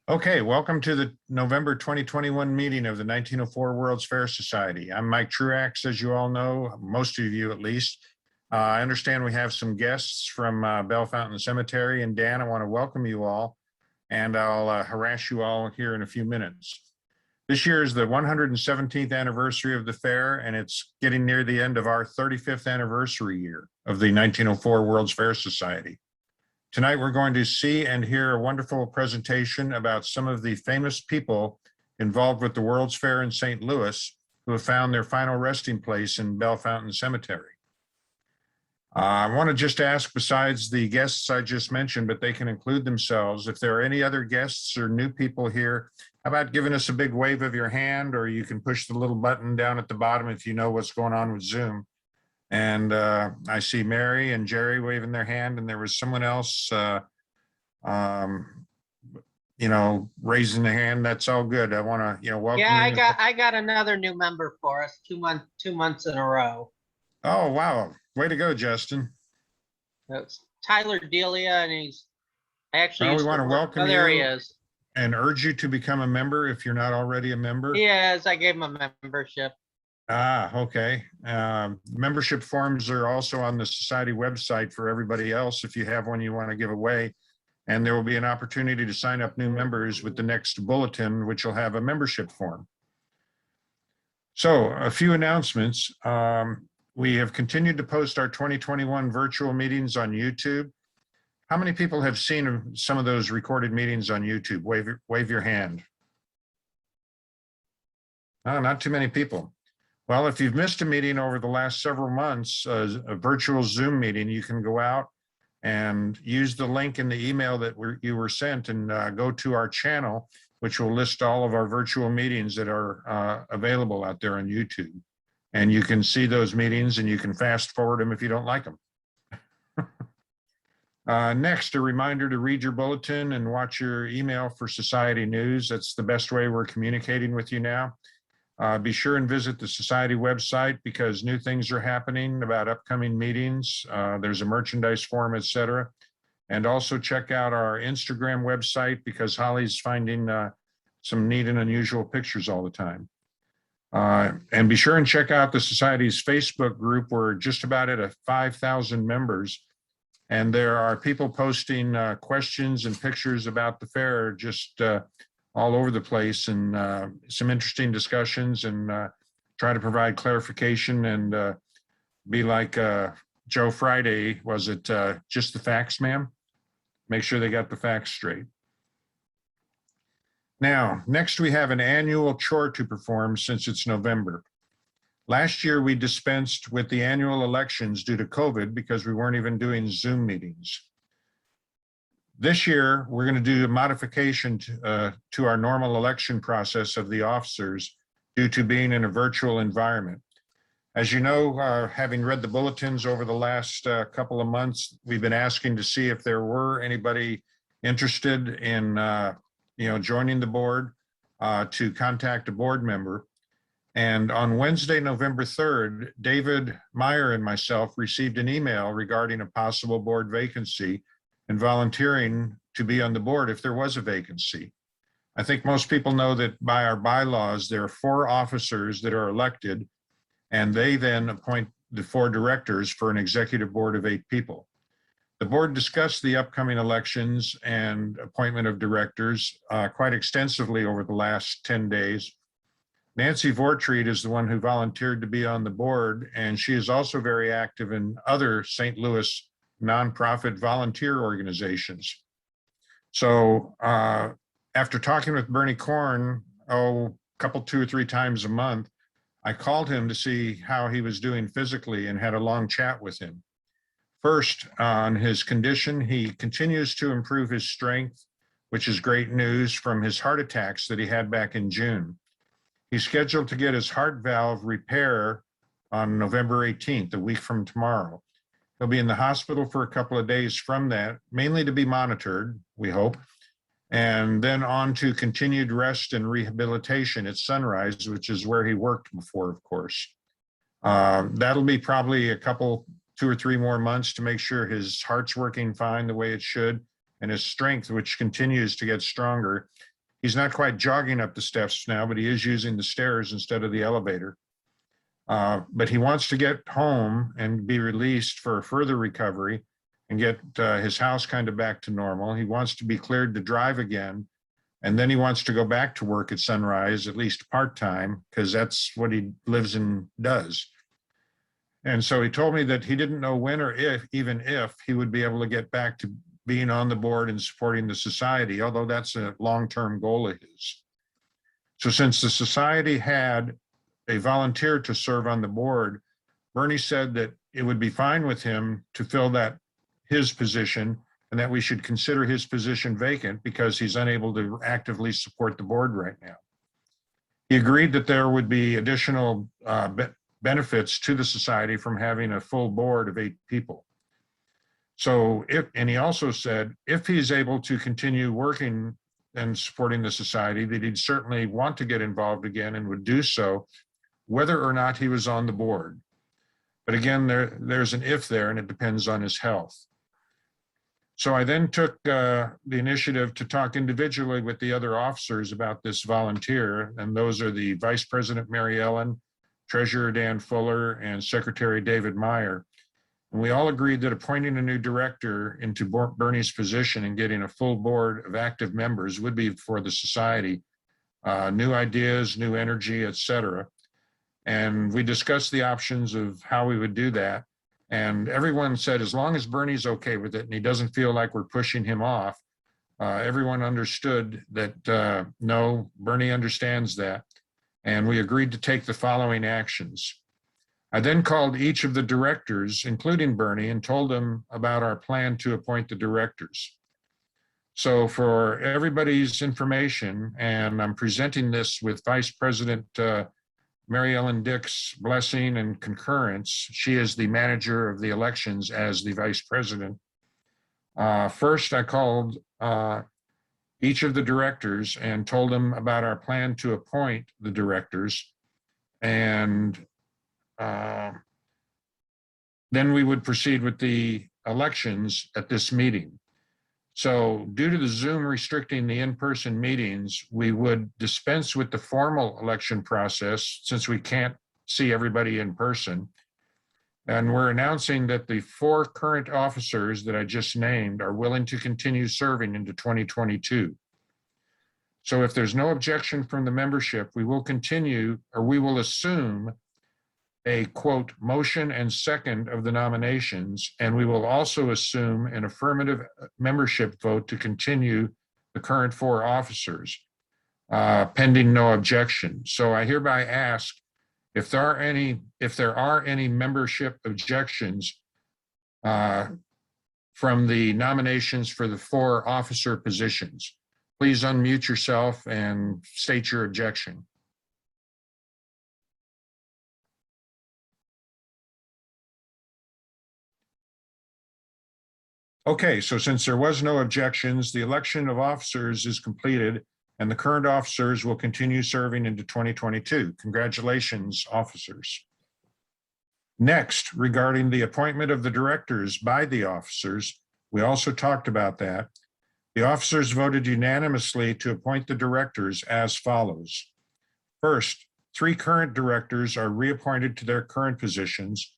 Okay, welcome to the November 2021 meeting of the 1904 World's Fair Society. I'm Mike Truax, as you all know, most of you at least. I understand we have some guests from Bellefontaine Cemetery, and Dan, I want to welcome you all, and I'll harass you all here in a few minutes. This year is the 117th anniversary of the fair, and it's getting near the end of our 35th anniversary year of the 1904 World's Fair Society. Tonight, we're going to see and hear a wonderful presentation about some of the famous people involved with the World's Fair in St. Louis who have found their final resting place in Bellefontaine Cemetery. I want to just ask, besides the guests I just mentioned, but they can include themselves, if there are any other guests or new people here, how about giving us a big wave of your hand, or you can push the little button down at the bottom if you know what's going on with Zoom. And I see Mary and Jerry waving their hand, and there was someone else, raising their hand. That's all good. I want to, welcome. Yeah, I got another new member for us, 2 months in a row. Oh, wow. Way to go, Justin. It's Tyler Delia, and he's actually. We want to welcome you. There he is. And urge you to become a member if you're not already a member. Yes, I gave him a membership. Okay. Membership forms are also on the society website for everybody else if you have one you want to give away. And there will be an opportunity to sign up new members with the next bulletin, which will have a membership form. So a few announcements. We have continued to post our 2021 virtual meetings on YouTube. How many people have seen some of those recorded meetings on YouTube? Wave your hand. Oh, not too many people. Well, if you've missed a meeting over the last several months, a virtual Zoom meeting, you can go out and use the link in the email that you were sent and go to our channel, which will list all of our virtual meetings that are available out there on YouTube. And you can see those meetings and you can fast forward them if you don't like them. Next, a reminder to read your bulletin and watch your email for society news. That's the best way we're communicating with you now. Be sure and visit the society website because new things are happening about upcoming meetings. There's a merchandise form, etc. And also check out our Instagram website because Holly's finding some neat and unusual pictures all the time. And be sure and check out the Society's Facebook group. We're just about at 5,000 members. And there are people posting questions and pictures about the fair just all over the place, and some interesting discussions, and try to provide clarification and be like Joe Friday, was it just the facts, ma'am? Make sure they got the facts straight. Now, next we have an annual chore to perform since it's November. Last year we dispensed with the annual elections due to COVID because we weren't even doing Zoom meetings. This year, we're going to do a modification to our normal election process of the officers due to being in a virtual environment. As you know, having read the bulletins over the last couple of months, we've been asking to see if there were anybody interested in joining the board, to contact a board member. And on Wednesday, November 3rd, David Meyer and myself received an email regarding a possible board vacancy and volunteering to be on the board if there was a vacancy. I think most people know that by our bylaws, there are 4 officers that are elected, and they then appoint the 4 directors for an executive board of 8 people. The board discussed the upcoming elections and appointment of directors quite extensively over the last 10 days. Nancy Vortreed is the one who volunteered to be on the board, and she is also very active in other St. Louis nonprofit volunteer organizations. So after talking with Bernie Korn, a couple, 2 or 3 times a month, I called him to see how he was doing physically and had a long chat with him. First, on his condition, he continues to improve his strength, which is great news from his heart attacks that he had back in June. He's scheduled to get his heart valve repair on November 18th, a week from tomorrow. He'll be in the hospital for a couple of days from that, mainly to be monitored, we hope, and then on to continued rest and rehabilitation at Sunrise, which is where he worked before, of course. That'll be probably a couple, 2 or 3 more months to make sure his heart's working fine the way it should, and his strength, which continues to get stronger. He's not quite jogging up the steps now, but he is using the stairs instead of the elevator. But he wants to get home and be released for further recovery and get his house kind of back to normal. He wants to be cleared to drive again. And then he wants to go back to work at Sunrise, at least part-time, because that's what he lives and does. And so he told me that he didn't know when or if, even if, he would be able to get back to being on the board and supporting the society, although that's a long-term goal of his. So since the society had a volunteer to serve on the board, Bernie said that it would be fine with him to fill his position, and that we should consider his position vacant because he's unable to actively support the board right now. He agreed that there would be additional benefits to the society from having a full board of 8 people. So and he also said, if he's able to continue working and supporting the society, that he'd certainly want to get involved again and would do so, whether or not he was on the board. But again, there's an if there, and it depends on his health. So I then took the initiative to talk individually with the other officers about this volunteer, and those are the Vice President Mary Ellen, Treasurer Dan Fuller, and Secretary David Meyer. And we all agreed that appointing a new director into Bernie's position and getting a full board of active members would be for the society, new ideas, new energy, et cetera. And we discussed the options of how we would do that. And everyone said, as long as Bernie's okay with it and he doesn't feel like we're pushing him off, everyone understood that, no, Bernie understands that. And we agreed to take the following actions. I then called each of the directors, including Bernie, and told them about our plan to appoint the directors. So for everybody's information, and I'm presenting this with Vice President Mary Ellen Dick's blessing and concurrence. She is the manager of the elections as the vice president. First, I called each of the directors and told them about our plan to appoint the directors. And then we would proceed with the elections at this meeting. So due to the Zoom restricting the in-person meetings, we would dispense with the formal election process since we can't see everybody in person. And we're announcing that the 4 current officers that I just named are willing to continue serving into 2022. So if there's no objection from the membership, we will continue, or we will assume a quote motion and second of the nominations, and we will also assume an affirmative membership vote to continue the current 4 officers, pending no objection. So I hereby ask if there are any membership objections from the nominations for the 4 officer positions. Please unmute yourself and state your objection. Okay, so since there was no objections, the election of officers is completed and the current officers will continue serving into 2022. Congratulations, officers. Next, regarding the appointment of the directors by the officers, we also talked about that. The officers voted unanimously to appoint the directors as follows. First, 3 current directors are reappointed to their current positions,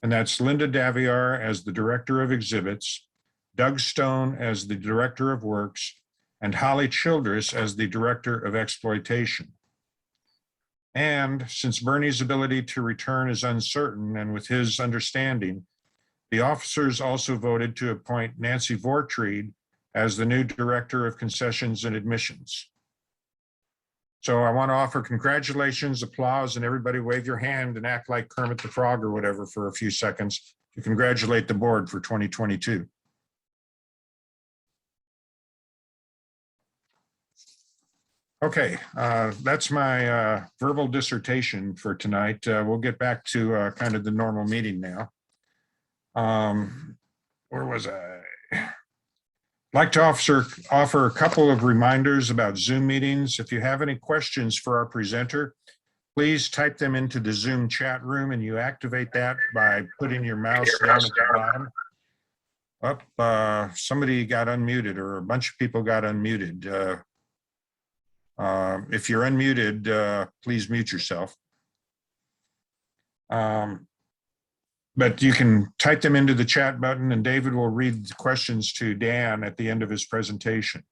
and that's Linda Daviar as the Director of Exhibits, Doug Stone as the Director of Works, and Holly Childress as the Director of Exploitation. And since Bernie's ability to return is uncertain, and with his understanding, the officers also voted to appoint Nancy Vortreed as the new Director of Concessions and Admissions. So I want to offer congratulations, applause, and everybody wave your hand and act like Kermit the Frog or whatever for a few seconds to congratulate the board for 2022. Okay, that's my verbal dissertation for tonight. We'll get back to kind of the normal meeting now. Where was I? I'd like to offer a couple of reminders about Zoom meetings. If you have any questions for our presenter, please type them into the Zoom chat room, and you activate that by putting your mouse down at the bottom. Somebody got unmuted, or a bunch of people got unmuted. If you're unmuted, please mute yourself. But you can type them into the chat button and David will read the questions to Dan at the end of his presentation.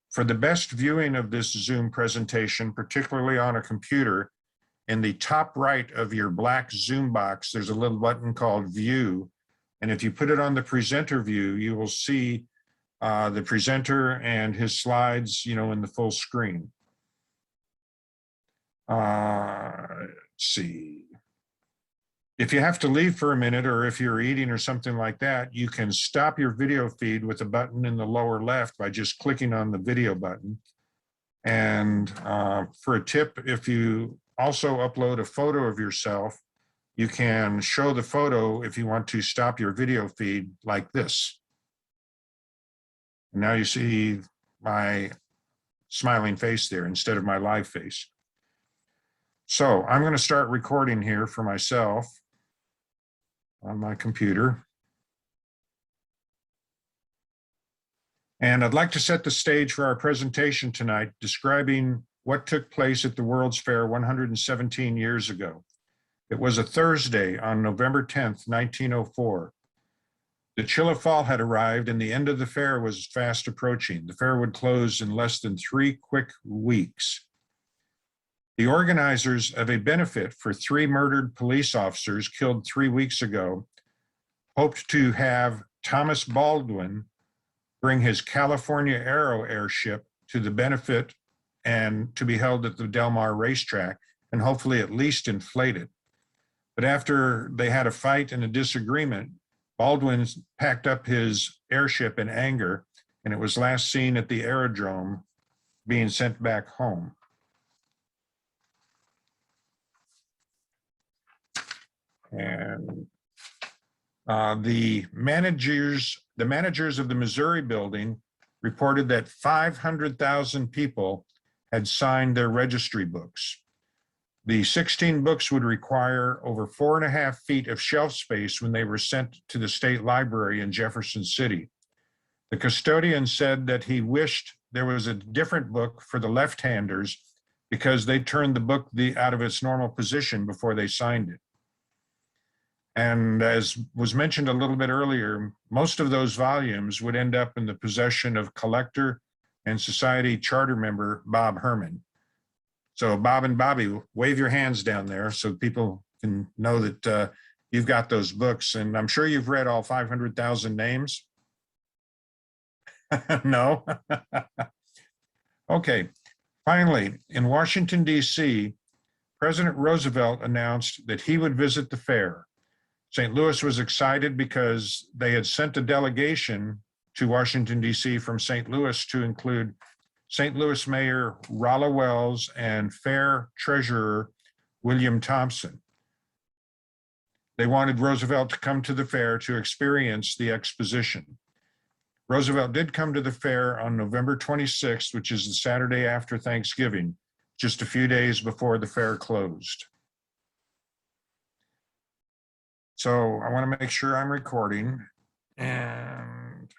For the best viewing of this Zoom presentation, particularly on a computer, in the top right of your black Zoom box, there's a little button called View. And if you put it on the presenter view, you will see the presenter and his slides, in the full screen. Let's see. If you have to leave for a minute or if you're eating or something like that, you can stop your video feed with a button in the lower left by just clicking on the video button. And for a tip, if you also upload a photo of yourself, you can show the photo if you want to stop your video feed like this. And now you see my smiling face there instead of my live face. So I'm going to start recording here for myself on my computer. And I'd like to set the stage for our presentation tonight, describing what took place at the World's Fair 117 years ago. It was a Thursday on November 10th, 1904. The chill of fall had arrived and the end of the fair was fast approaching. The fair would close in less than 3 quick weeks. The organizers of a benefit for 3 murdered police officers killed 3 weeks ago hoped to have Thomas Baldwin bring his California Aero airship to the benefit and to be held at the Del Mar racetrack and hopefully at least inflate it. But after they had a fight and a disagreement, Baldwin packed up his airship in anger and it was last seen at the aerodrome being sent back home. And the managers of the Missouri building reported that 500,000 people had signed their registry books. The 16 books would require over 4.5 feet of shelf space when they were sent to the state library in Jefferson City. The custodian said that he wished there was a different book for the left-handers because they turned the book out of its normal position before they signed it. And as was mentioned a little bit earlier, most of those volumes would end up in the possession of collector and society charter member Bob Herman. So Bob and Bobby, wave your hands down there so people can know that you've got those books. And I'm sure you've read all 500,000 names. No? Okay. Finally, in Washington, D.C., President Roosevelt announced that he would visit the fair. St. Louis was excited because they had sent a delegation to Washington, D.C. from St. Louis to include St. Louis Mayor Rolla Wells and fair treasurer William Thompson. They wanted Roosevelt to come to the fair to experience the exposition. Roosevelt did come to the fair on November 26th, which is the Saturday after Thanksgiving, just a few days before the fair closed. So I want to make sure I'm recording. And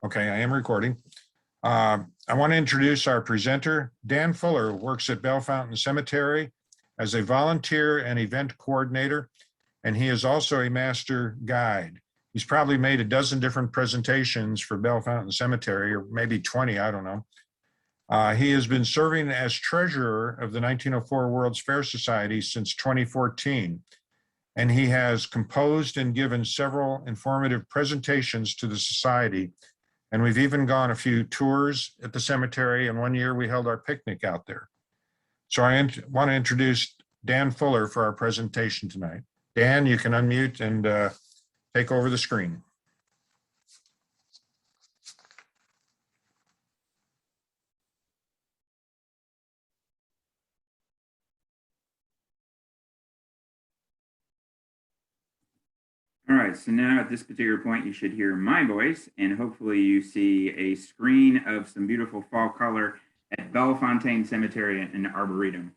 okay, I am recording. I want to introduce our presenter. Dan Fuller works at Bellefontaine Cemetery as a volunteer and event coordinator, and he is also a master guide. He's probably made a dozen different presentations for Bellefontaine Cemetery, or maybe 20, I don't know. He has been serving as treasurer of the 1904 World's Fair Society since 2014, and he has composed and given several informative presentations to the society. And we've even gone a few tours at the cemetery, and one year we held our picnic out there. So I want to introduce Dan Fuller for our presentation tonight. Dan, you can unmute and take over the screen. All right, so now at this particular point, you should hear my voice, and hopefully you see a screen of some beautiful fall color at Bellefontaine Cemetery and Arboretum.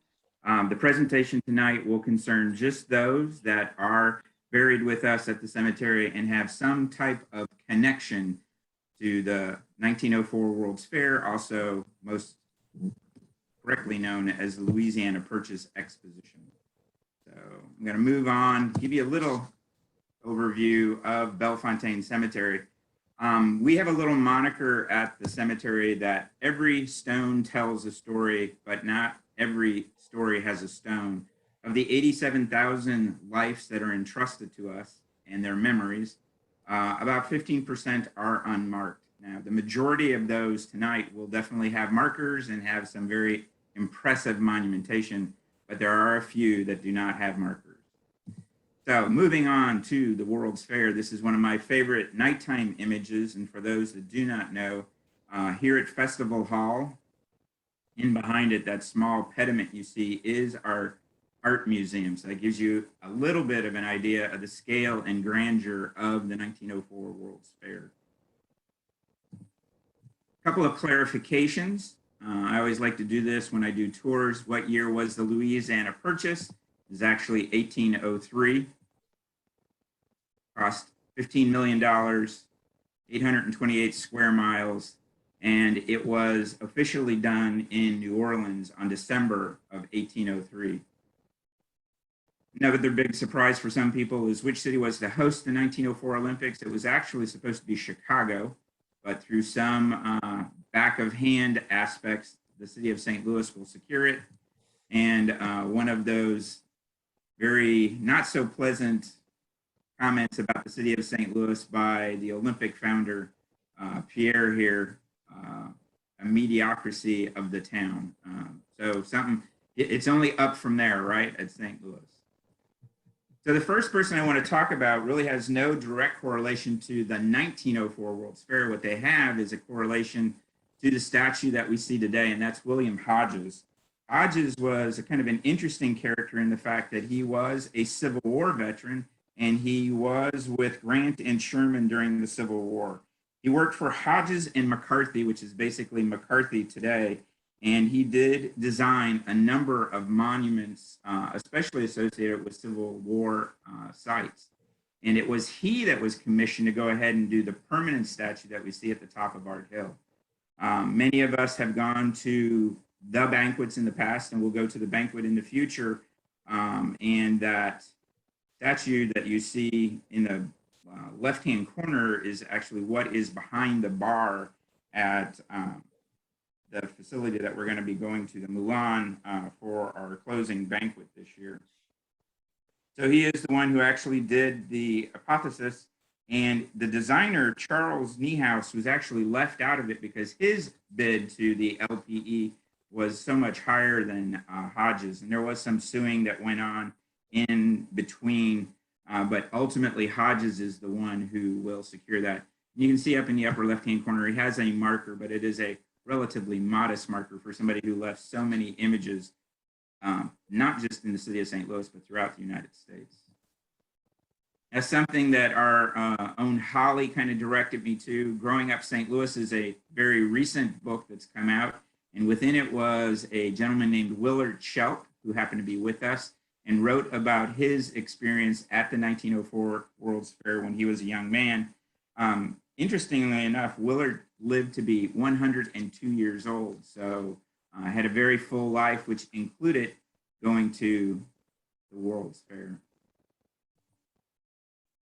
The presentation tonight will concern just those that are buried with us at the cemetery and have some type of connection to the 1904 World's Fair, also most correctly known as the Louisiana Purchase Exposition. So I'm going to move on, give you a little overview of Bellefontaine Cemetery. We have a little moniker at the cemetery that every stone tells a story, but not every story has a stone. Of the 87,000 lives that are entrusted to us and their memories, about 15% are unmarked. Now, the majority of those tonight will definitely have markers and have some very impressive monumentation, but there are a few that do not have markers. So moving on to the World's Fair, this is one of my favorite nighttime images. And for those that do not know, here at Festival Hall, in behind it, that small pediment you see is our art museum. So that gives you a little bit of an idea of the scale and grandeur of the 1904 World's Fair. A couple of clarifications. I always like to do this when I do tours. What year was the Louisiana Purchase? It is actually 1803. Cost $15 million, 828 square miles, and it was officially done in New Orleans on December of 1803. Another big surprise for some people is which city was to host the 1904 Olympics. It was actually supposed to be Chicago, but through some back of hand aspects, the city of St. Louis will secure it. And one of those very not so pleasant comments about the city of St. Louis by the Olympic founder, Pierre here, a mediocrity of the town. So it's only up from there, right, at St. Louis. So the first person I want to talk about really has no direct correlation to the 1904 World's Fair. What they have is a correlation to the statue that we see today, and that's William Hodges. Hodges was a kind of an interesting character in the fact that he was a Civil War veteran, and he was with Grant and Sherman during the Civil War. He worked for Hodges and McCarthy, which is basically McCarthy today, and he did design a number of monuments, especially associated with Civil War sites. And it was he that was commissioned to go ahead and do the permanent statue that we see at the top of Art Hill. Many of us have gone to the banquets in the past, and we'll go to the banquet in the future, and that statue that you see in the left-hand corner is actually what is behind the bar at the facility that we're going to be going to, the Moulin, for our closing banquet this year. So he is the one who actually did the hypothesis, and the designer, Charles Niehaus, was actually left out of it because his bid to the LPE was so much higher than Hodges, and there was some suing that went on in between, but ultimately Hodges is the one who will secure that. And you can see up in the upper left-hand corner, he has a marker, but it is a relatively modest marker for somebody who left so many images, not just in the city of St. Louis, but throughout the United States. That's something that our own Holly kind of directed me to. Growing Up St. Louis is a very recent book that's come out, and within it was a gentleman named Willard Shelp, who happened to be with us, and wrote about his experience at the 1904 World's Fair when he was a young man. Interestingly enough, Willard lived to be 102 years old, so had a very full life, which included going to the World's Fair.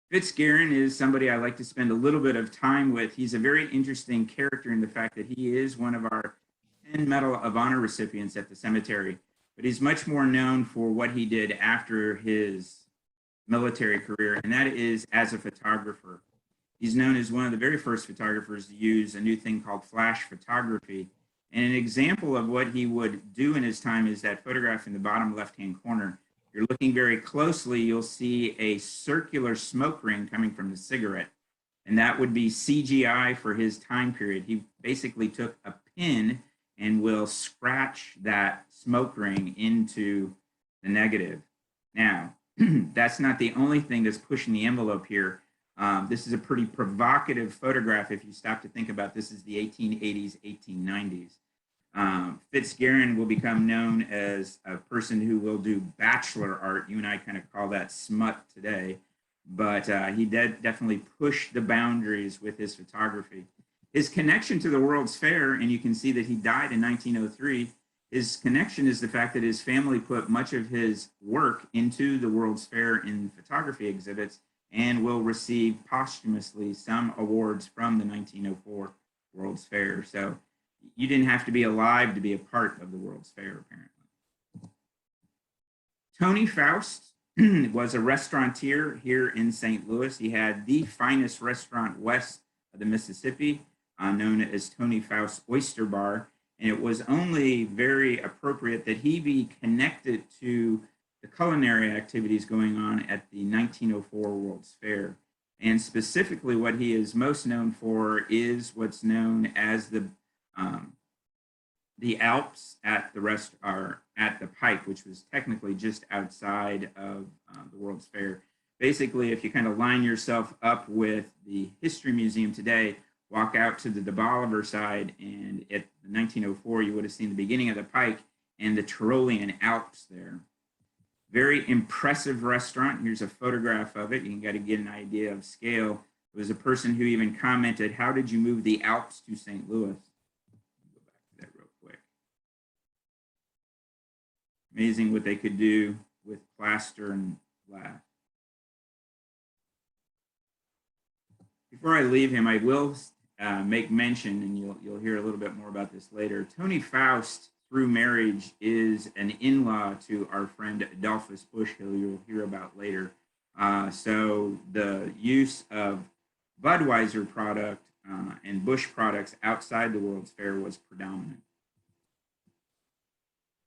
Fitzgibbon is somebody I like to spend a little bit of time with. He's a very interesting character in the fact that he is one of our 10 Medal of Honor recipients at the cemetery, but he's much more known for what he did after his military career, and that is as a photographer. He's known as one of the very first photographers to use a new thing called flash photography. And an example of what he would do in his time is that photograph in the bottom left-hand corner. If you're looking very closely, you'll see a circular smoke ring coming from the cigarette. And that would be CGI for his time period. He basically took a pin and will scratch that smoke ring into the negative. Now, that's not the only thing that's pushing the envelope here. This is a pretty provocative photograph if you stop to think about this is the 1880s, 1890s. Fitzgibbon will become known as a person who will do bachelor art. You and I kind of call that smut today, but he definitely pushed the boundaries with his photography. His connection to the World's Fair, and you can see that he died in 1903, his connection is the fact that his family put much of his work into the World's Fair in photography exhibits and will receive posthumously some awards from the 1904 World's Fair. So you didn't have to be alive to be a part of the World's Fair, apparently. Tony Faust was a restaurateur here in St. Louis. He had the finest restaurant west of the Mississippi, known as Tony Faust's Oyster Bar. And it was only very appropriate that he be connected to the culinary activities going on at the 1904 World's Fair. And specifically what he is most known for is what's known as the Alps at the Pike, which was technically just outside of the World's Fair. Basically, if you kind of line yourself up with the History Museum today, walk out to the Bolivar side, and at 1904, you would have seen the beginning of the Pike and the Tyrolean Alps there. Very impressive restaurant. Here's a photograph of it. You can got to get an idea of scale. There was a person who even commented, "How did you move the Alps to St. Louis?" Go back to that real quick. Amazing what they could do with plaster and glass. Before I leave him, I will make mention, and you'll hear a little bit more about this later. Tony Faust, through marriage, is an in-law to our friend Adolphus Busch, who you'll hear about later. So the use of Budweiser product and Busch products outside the World's Fair was predominant.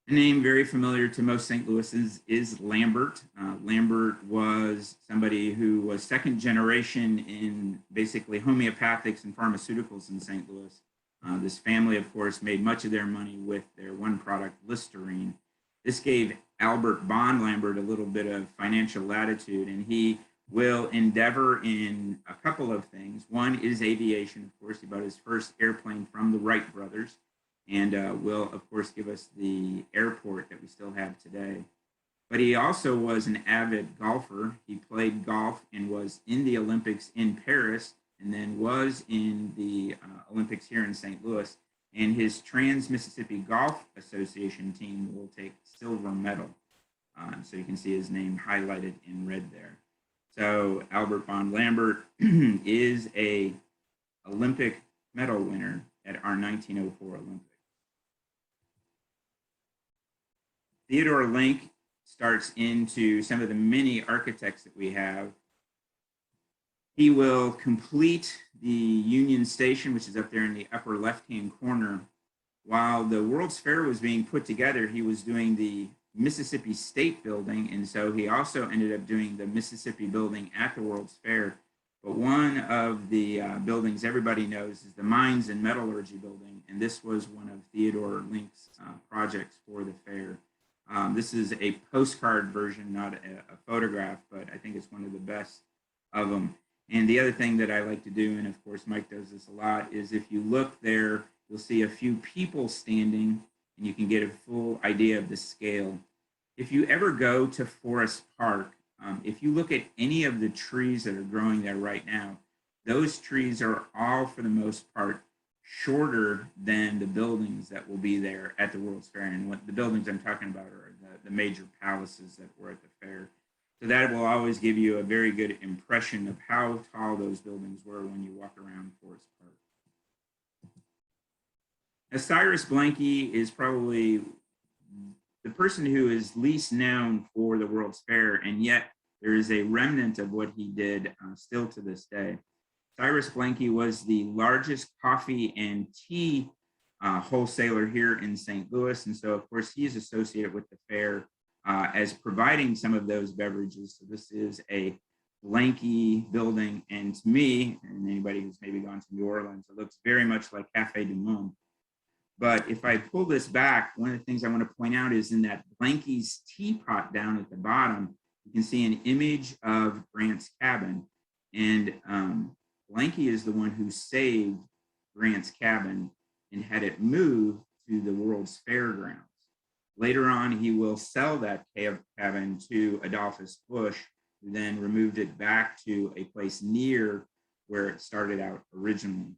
A name very familiar to most St. Louisans is Lambert. Lambert was somebody who was second generation in basically homeopathics and pharmaceuticals in St. Louis. This family, of course, made much of their money with their one product, Listerine. This gave Albert Bond Lambert a little bit of financial latitude, and he will endeavor in a couple of things. One is aviation. Of course, he bought his first airplane from the Wright brothers, and will, of course, give us the airport that we still have today. But he also was an avid golfer. He played golf and was in the Olympics in Paris, and then was in the Olympics here in St. Louis. And his Trans-Mississippi Golf Association team will take silver medal. So you can see his name highlighted in red there. So Albert Bond Lambert is a Olympic medal winner at our 1904 Olympics. Theodore Link starts into some of the many architects that we have. He will complete the Union Station, which is up there in the upper left-hand corner. While the World's Fair was being put together, he was doing the Mississippi State Building, and so he also ended up doing the Mississippi Building at the World's Fair. But one of the buildings everybody knows is the Mines and Metallurgy Building, and this was one of Theodore Link's projects for the fair. This is a postcard version, not a photograph, but I think it's one of the best of them. And the other thing that I like to do, and of course Mike does this a lot, is if you look there, you'll see a few people standing, and you can get a full idea of the scale. If you ever go to Forest Park, if you look at any of the trees that are growing there right now, those trees are all, for the most part, shorter than the buildings that will be there at the World's Fair. And what the buildings I'm talking about are the major palaces that were at the fair. So that will always give you a very good impression of how tall those buildings were when you walk around Forest Park. Now, Cyrus Blankey is probably the person who is least known for the World's Fair, and yet there is a remnant of what he did still to this day. Cyrus Blankey was the largest coffee and tea wholesaler here in St. Louis, and so of course he is associated with the fair as providing some of those beverages. So this is a Blankey building, and to me, and anybody who's maybe gone to New Orleans, it looks very much like Café du Monde. But if I pull this back, one of the things I want to point out is in that Blankey's teapot down at the bottom, you can see an image of Grant's cabin. And Blankey is the one who saved Grant's cabin and had it moved to the World's Fairgrounds. Later on, he will sell that cabin to Adolphus Busch, who then removed it back to a place near where it started out originally.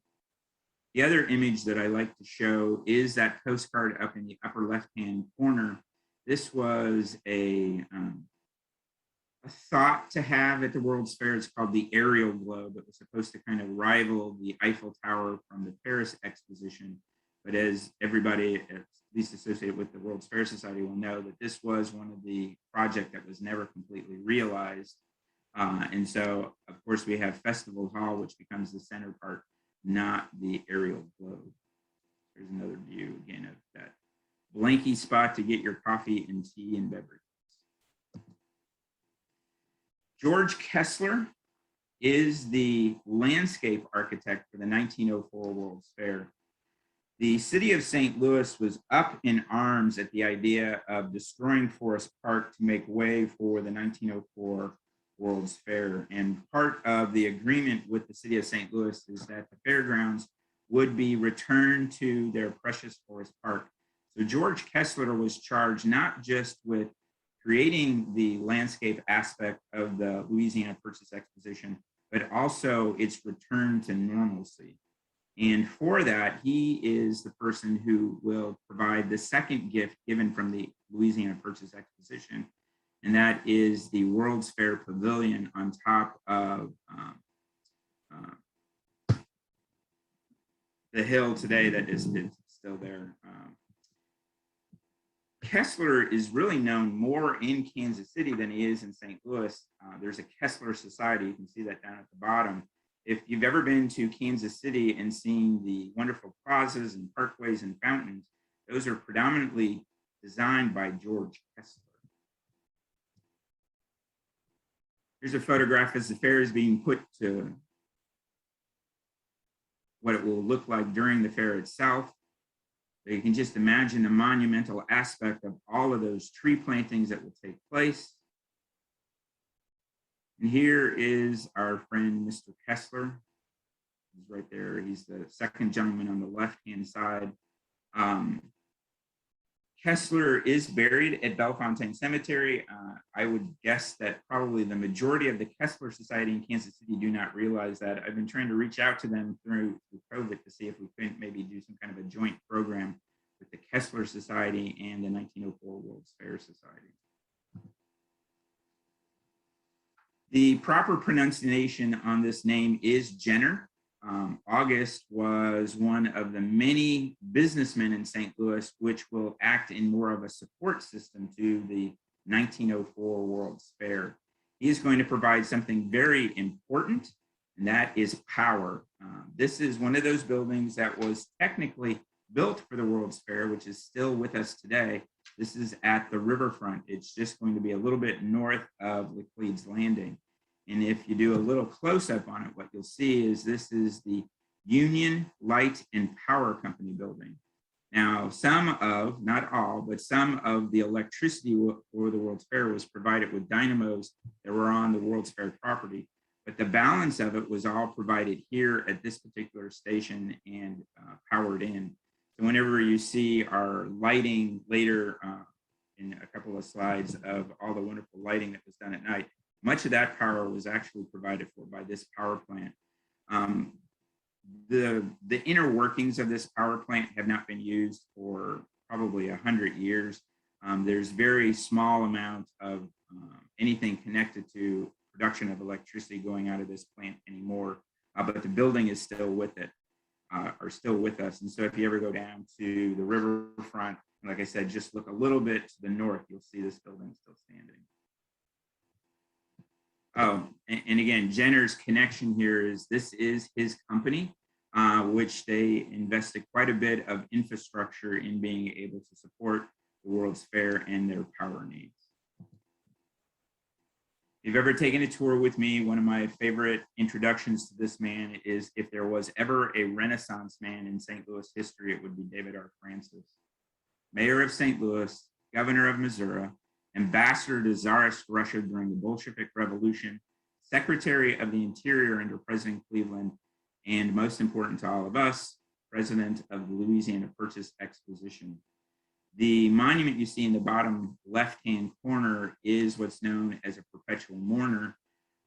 The other image that I like to show is that postcard up in the upper left-hand corner. This was a thought to have at the World's Fair. It's called the aerial globe. It was supposed to kind of rival the Eiffel Tower from the Paris Exposition. But as everybody, at least associated with the World's Fair Society, will know, that this was one of the projects that was never completely realized. And so, of course, we have Festival Hall, which becomes the center part, not the aerial globe. There's another view again of that Blankey spot to get your coffee and tea and beverages. George Kessler is the landscape architect for the 1904 World's Fair. The city of St. Louis was up in arms at the idea of destroying Forest Park to make way for the 1904 World's Fair. And part of the agreement with the city of St. Louis is that the fairgrounds would be returned to their precious Forest Park. So George Kessler was charged not just with creating the landscape aspect of the Louisiana Purchase Exposition, but also its return to normalcy. And for that, he is the person who will provide the second gift given from the Louisiana Purchase Exposition, and that is the World's Fair Pavilion on top of the hill today that is still there. Kessler is really known more in Kansas City than he is in St. Louis. There's a Kessler Society. You can see that down at the bottom. If you've ever been to Kansas City and seen the wonderful plazas and parkways and fountains, those are predominantly designed by George Kessler. Here's a photograph as the fair is being put to what it will look like during the fair itself. So you can just imagine the monumental aspect of all of those tree plantings that will take place. And here is our friend, Mr. Kessler. He's right there. He's the second gentleman on the left-hand side. Kessler is buried at Bellefontaine Cemetery. I would guess that probably the majority of the Kessler Society in Kansas City do not realize that. I've been trying to reach out to them through COVID to see if we couldn't maybe do some kind of a joint program with the Kessler Society and the 1904 World's Fair Society. The proper pronunciation on this name is Jenner. August was one of the many businessmen in St. Louis, which will act in more of a support system to the 1904 World's Fair. He is going to provide something very important, and that is power. This is one of those buildings that was technically built for the World's Fair, which is still with us today. This is at the riverfront. It's just going to be a little bit north of Laclede's Landing. And if you do a little close-up on it, what you'll see is this is the Union Light and Power Company building. Now, some of, not all, but some of the electricity for the World's Fair was provided with dynamos that were on the World's Fair property, but the balance of it was all provided here at this particular station and powered in. So whenever you see our lighting later in a couple of slides of all the wonderful lighting that was done at night, much of that power was actually provided for by this power plant. The inner workings of this power plant have not been used for probably 100 years. There's very small amount of anything connected to production of electricity going out of this plant anymore, but the building is still with it, are still with us. And so if you ever go down to the riverfront, like I said, just look a little bit to the north, you'll see this building still standing. Oh, and again, Jenner's connection here is this is his company, which they invested quite a bit of infrastructure in being able to support the World's Fair and their power needs. If you've ever taken a tour with me, one of my favorite introductions to this man is if there was ever a Renaissance man in St. Louis history, it would be David R. Francis. Mayor of St. Louis, governor of Missouri, ambassador to Tsarist Russia during the Bolshevik Revolution, secretary of the Interior under President Cleveland, and most important to all of us, president of the Louisiana Purchase Exposition. The monument you see in the bottom left-hand corner is what's known as a Perpetual Mourner.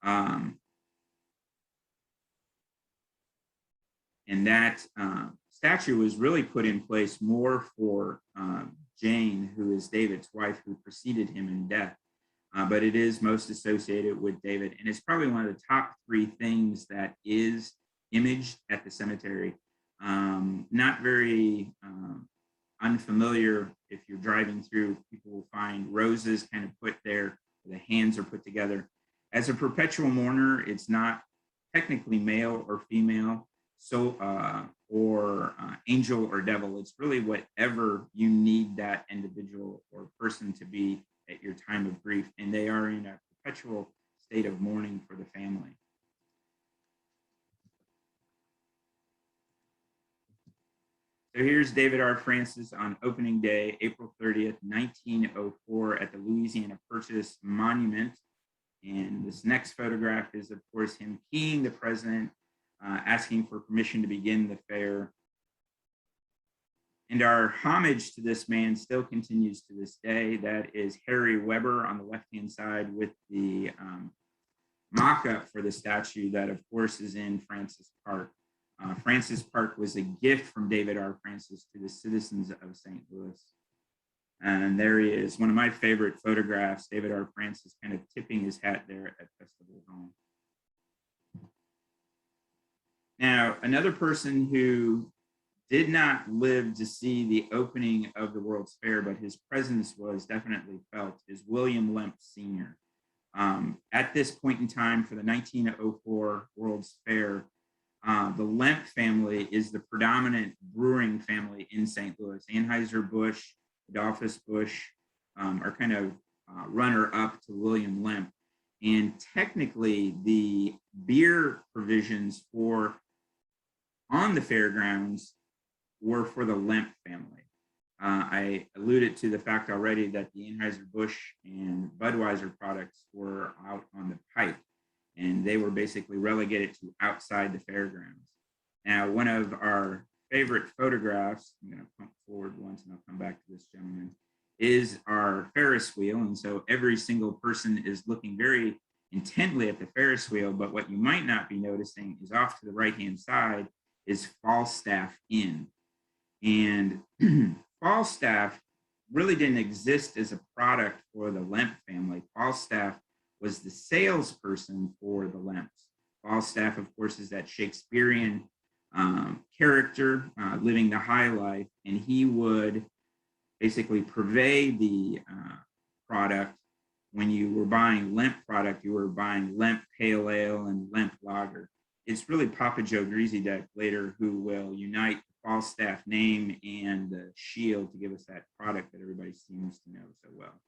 And that statue was really put in place more for Jane, who is David's wife, who preceded him in death. But it is most associated with David. And it's probably one of the top 3 things that is imaged at the cemetery. Not very unfamiliar. If you're driving through, people will find roses kind of put there, the hands are put together. As a perpetual mourner, it's not technically male or female, so or angel or devil. It's really whatever you need that individual or person to be at your time of grief, and they are in a perpetual state of mourning for the family. So here's David R. Francis on opening day, April 30th, 1904 at the Louisiana Purchase Monument. And this next photograph is, of course, him keying the president, asking for permission to begin the fair. And our homage to this man still continues to this day. That is Harry Weber on the left-hand side with the mock-up for the statue that, of course, is in Francis Park. Francis Park was a gift from David R. Francis to the citizens of St. Louis. And there he is, one of my favorite photographs, David R. Francis kind of tipping his hat there at Festival Hall. Now, another person who did not live to see the opening of the World's Fair, but his presence was definitely felt, is William Lemp Sr. At this point in time for the 1904 World's Fair, the Lemp family is the predominant brewing family in St. Louis. Anheuser-Busch, Adolphus Busch are kind of runner-up to William Lemp. And technically, the beer provisions for on the fairgrounds were for the Lemp family. I alluded to the fact already that the Anheuser-Busch and Budweiser products were out on the pike, and they were basically relegated to outside the fairgrounds. Now, one of our favorite photographs, I'm going to pump forward once and I'll come back to this gentleman, is our Ferris wheel. And so every single person is looking very intently at the Ferris wheel, but what you might not be noticing is off to the right-hand side is Falstaff Inn. And Falstaff really didn't exist as a product for the Lemp family. Falstaff was the salesperson for the Lemps. Falstaff, of course, is that Shakespearean character living the high life, and he would basically purvey the product. When you were buying Lemp product, you were buying Lemp Pale Ale and Lemp Lager. It's really Papa Joe Greasydeck later who will unite the Falstaff name and the shield to give us that product that everybody seems to know so well.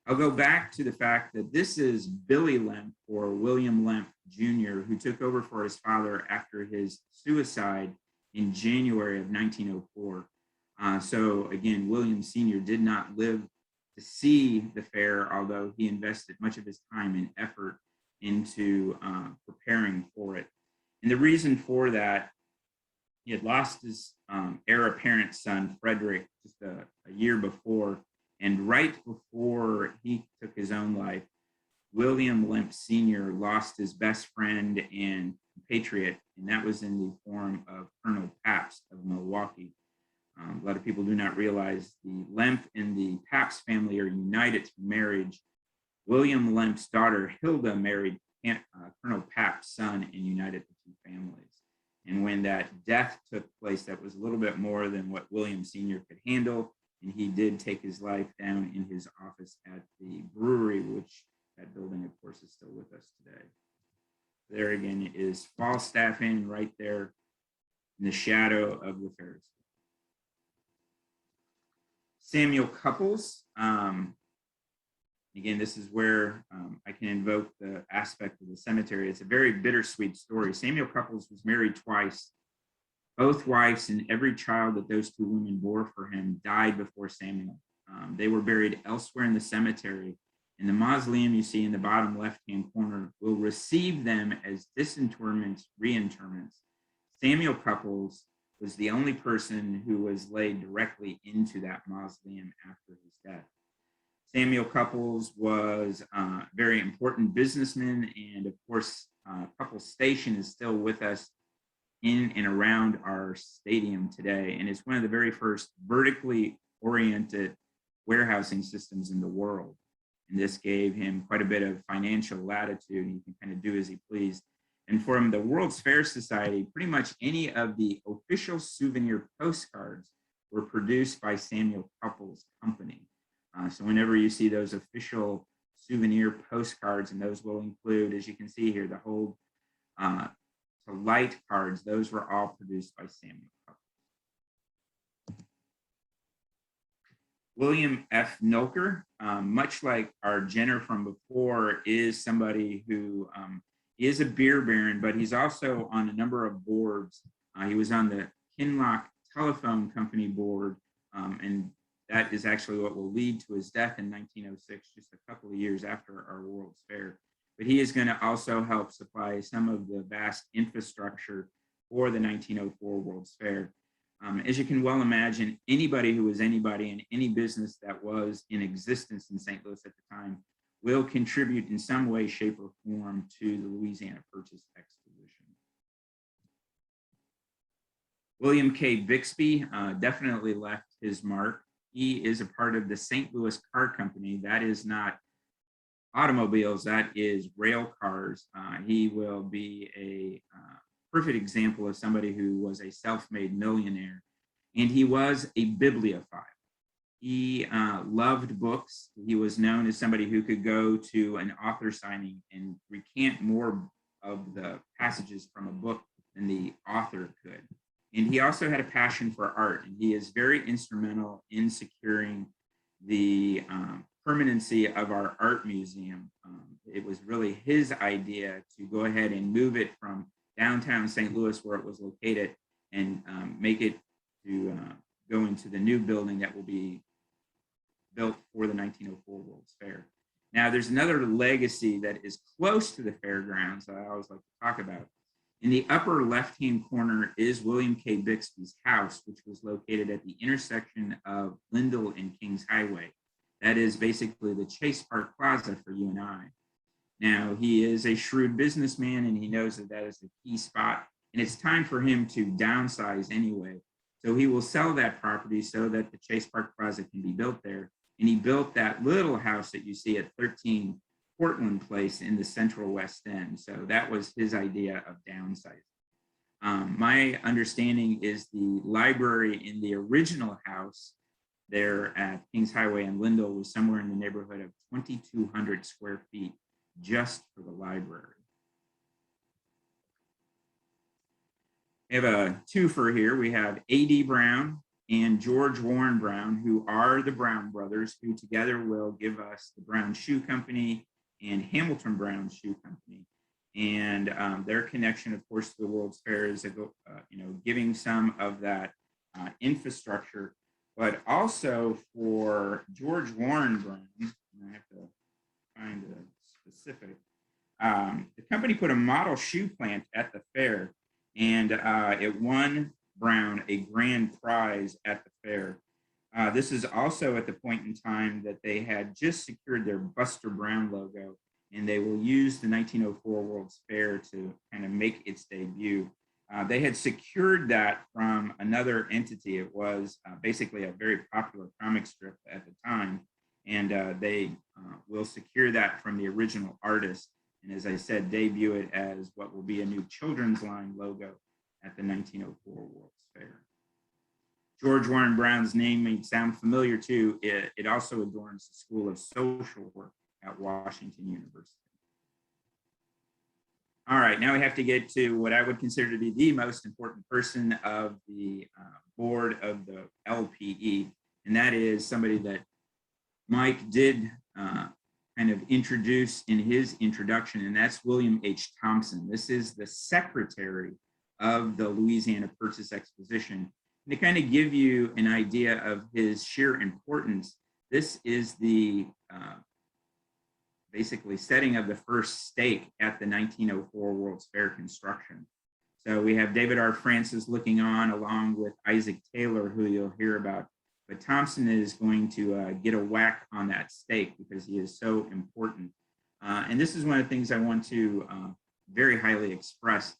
I'll go back to the fact that this is Billy Lemp, or William Lemp Jr., who took over for his father after his suicide in January of 1904. So again, William Sr. did not live to see the fair, although he invested much of his time and effort into preparing for it. And the reason for that, he had lost his heir apparent son, Frederick, just a year before. And right before he took his own life, William Lemp Sr. lost his best friend and compatriot, and that was in the form of Colonel Pabst of Milwaukee. A lot of people do not realize the Lemp and the Pabst family are united through marriage. William Lemp's daughter, Hilda, married Colonel Pabst's son and united the two families. And when that death took place, that was a little bit more than what William Sr. could handle. And he did take his life down in his office at the brewery, which that building, of course, is still with us today. There again is Falstaff Inn right there in the shadow of the Ferris wheel. Samuel Couples. Again, this is where I can invoke the aspect of the cemetery. It's a very bittersweet story. Samuel Couples was married twice. Both wives and every child that those two women bore for him died before Samuel. They were buried elsewhere in the cemetery, and the mausoleum you see in the bottom left-hand corner will receive them as disinterments, reinterments. Samuel Couples was the only person who was laid directly into that mausoleum after his death. Samuel Couples was a very important businessman, and of course, Couples Station is still with us in and around our stadium today. And it's one of the very first vertically oriented warehousing systems in the world. And this gave him quite a bit of financial latitude. He can kind of do as he pleased. And from the World's Fair Society, pretty much any of the official souvenir postcards were produced by Samuel Couples' company. So whenever you see those official souvenir postcards, and those will include, as you can see here, the whole to light cards, those were all produced by Samuel Couples. William F. Nilker, much like our Jenner from before, is somebody who is a beer baron, but he's also on a number of boards. He was on the Kinloch Telephone Company board, and that is actually what will lead to his death in 1906, just a couple of years after our World's Fair. But he is going to also help supply some of the vast infrastructure for the 1904 World's Fair. As you can well imagine, anybody who was anybody in any business that was in existence in St. Louis at the time will contribute in some way, shape, or form to the Louisiana Purchase Exposition. William K. Bixby definitely left his mark. He is a part of the St. Louis Car Company. That is not automobiles, that is rail cars. He will be a perfect example of somebody who was a self-made millionaire, and he was a bibliophile. He loved books. He was known as somebody who could go to an author signing and recant more of the passages from a book than the author could. And he also had a passion for art, and he is very instrumental in securing the permanency of our art museum. It was really his idea to go ahead and move it from downtown St. Louis, where it was located, and make it to go into the new building that will be built for the 1904 World's Fair. Now, there's another legacy that is close to the fairgrounds that I always like to talk about. In the upper left-hand corner is William K. Bixby's house, which was located at the intersection of Lindell and Kings Highway. That is basically the Chase Park Plaza for you and I. Now, he is a shrewd businessman, and he knows that that is the key spot, and it's time for him to downsize anyway. So he will sell that property so that the Chase Park Plaza can be built there. And he built that little house that you see at 13 Portland Place in the Central West End. So that was his idea of downsizing. My understanding is the library in the original house there at Kings Highway and Lindell was somewhere in the neighborhood of 2,200 square feet just for the library. We have a twofer here. We have A.D. Brown and George Warren Brown, who are the Brown brothers, who together will give us the Brown Shoe Company and Hamilton Brown Shoe Company. And their connection, of course, to the World's Fair is giving some of that infrastructure, but also for George Warren Brown, I have to find a specific, the company put a model shoe plant at the fair, and it won Brown a grand prize at the fair. This is also at the point in time that they had just secured their Buster Brown logo, and they will use the 1904 World's Fair to kind of make its debut. They had secured that from another entity. It was basically a very popular comic strip at the time, and they will secure that from the original artist. And as I said, debut it as what will be a new children's line logo at the 1904 World's Fair. George Warren Brown's name may sound familiar too. It also adorns the School of Social Work at Washington University. All right, now we have to get to what I would consider to be the most important person of the board of the LPE, and that is somebody that Mike did kind of introduce in his introduction, and that's William H. Thompson. This is the secretary of the Louisiana Purchase Exposition. And to kind of give you an idea of his sheer importance, this is the basically setting of the first stake at the 1904 World's Fair construction. So we have David R. Francis looking on, along with Isaac Taylor, who you'll hear about. But Thompson is going to get a whack on that stake because he is so important. And this is one of the things I want to very highly express.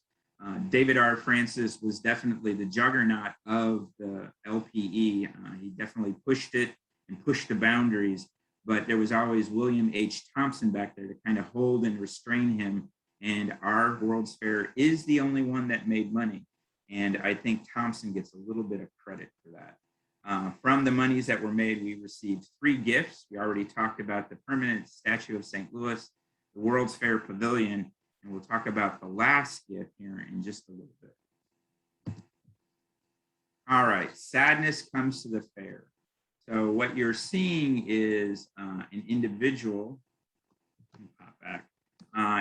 David R. Francis was definitely the juggernaut of the LPE. He definitely pushed it and pushed the boundaries, but there was always William H. Thompson back there to kind of hold and restrain him. And our World's Fair is the only one that made money. And I think Thompson gets a little bit of credit for that. From the monies that were made, we received 3 gifts. We already talked about the permanent statue of St. Louis, the World's Fair Pavilion, and we'll talk about the last gift here in just a little bit. All right, sadness comes to the fair. So what you're seeing is an individual, pop back,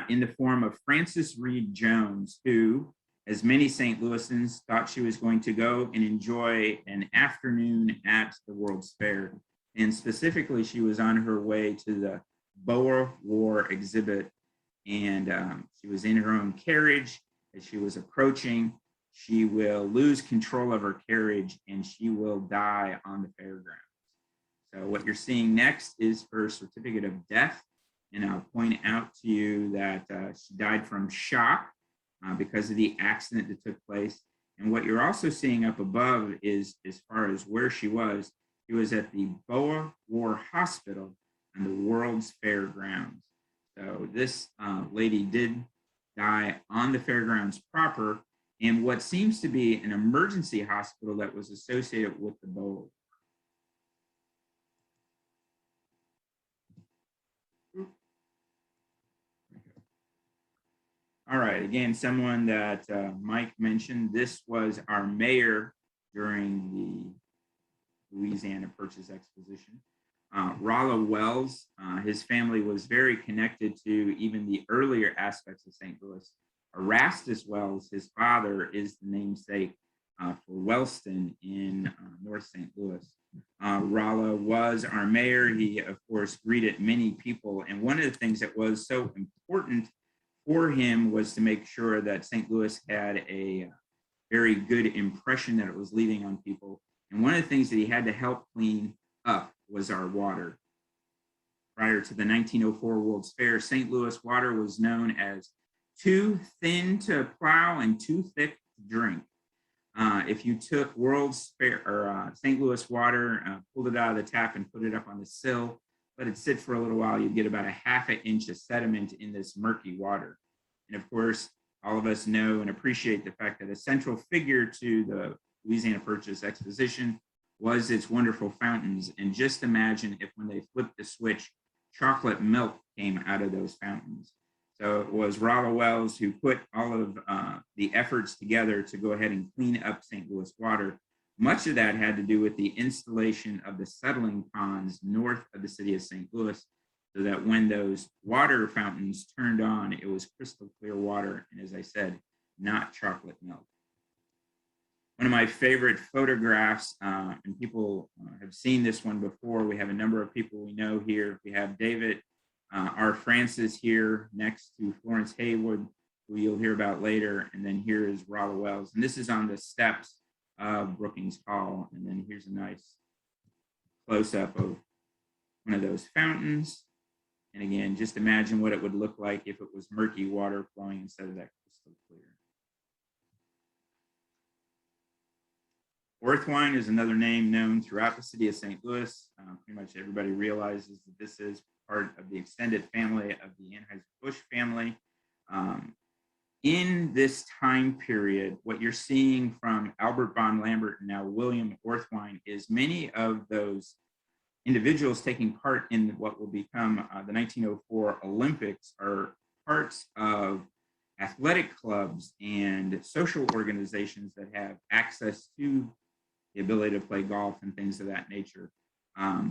in the form of Frances Reed Jones, who, as many St. Louisans, thought she was going to go and enjoy an afternoon at the World's Fair. And specifically, she was on her way to the Boer War exhibit, and she was in her own carriage. As she was approaching, she will lose control of her carriage and she will die on the fairgrounds. So what you're seeing next is her certificate of death. And I'll point out to you that she died from shock because of the accident that took place. And what you're also seeing up above is, as far as where she was at the Boer War Hospital on the World's Fair grounds. So this lady did die on the fairgrounds proper in what seems to be an emergency hospital that was associated with the Boer. All right, again, someone that Mike mentioned, this was our mayor during the Louisiana Purchase Exposition. Rollo Wells, his family was very connected to even the earlier aspects of St. Louis. Erastus Wells, his father, is the namesake for Wellston in North St. Louis. Rollo was our mayor. He, of course, greeted many people. And one of the things that was so important for him was to make sure that St. Louis had a very good impression that it was leaving on people. And one of the things that he had to help clean up was our water. Prior to the 1904 World's Fair, St. Louis water was known as too thin to plow and too thick to drink. If you took World's Fair or St. Louis water, pulled it out of the tap and put it up on the sill, let it sit for a little while, you'd get about a ½ inch of sediment in this murky water. And of course, all of us know and appreciate the fact that a central figure to the Louisiana Purchase Exposition was its wonderful fountains. And just imagine if when they flipped the switch, chocolate milk came out of those fountains. So it was Rollo Wells who put all of the efforts together to go ahead and clean up St. Louis water. Much of that had to do with the installation of the settling ponds north of the city of St. Louis, so that when those water fountains turned on, it was crystal clear water. And as I said, not chocolate milk. One of my favorite photographs, and people have seen this one before. We have a number of people we know here. We have David R. Francis here next to Florence Haywood, who you'll hear about later. And then here is Rollo Wells. And this is on the steps of Brookings Hall. And then here's a nice close-up of one of those fountains. And again, just imagine what it would look like if it was murky water flowing instead of that crystal clear. Orthwine is another name known throughout the city of St. Louis. Pretty much everybody realizes that this is part of the extended family of the Anheuser-Busch family. In this time period, what you're seeing from Albert von Lambert and now William Orthwine is many of those individuals taking part in what will become the 1904 Olympics are parts of athletic clubs and social organizations that have access to the ability to play golf and things of that nature.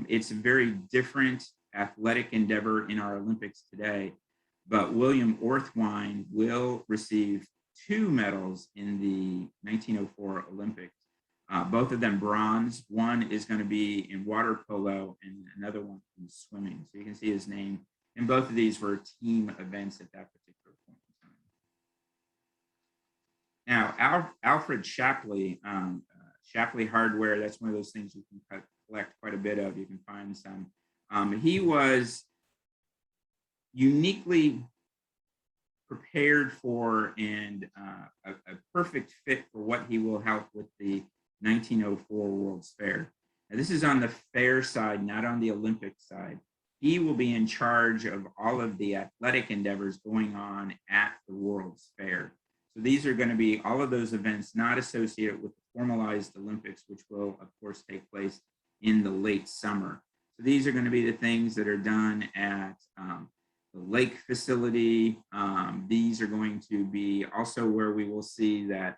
It's a very different athletic endeavor in our Olympics today, but William Orthwine will receive 2 medals in the 1904 Olympics. Both of them bronze. One is going to be in water polo and another one in swimming. So you can see his name. And both of these were team events at that particular point in time. Now, Alfred Shapley, Shapley Hardware, that's one of those things you can collect quite a bit of. You can find some. He was uniquely prepared for and a perfect fit for what he will help with the 1904 World's Fair. Now, this is on the fair side, not on the Olympic side. He will be in charge of all of the athletic endeavors going on at the World's Fair. So these are going to be all of those events not associated with the formalized Olympics, which will, of course, take place in the late summer. So these are going to be the things that are done at the lake facility. These are going to be also where we will see that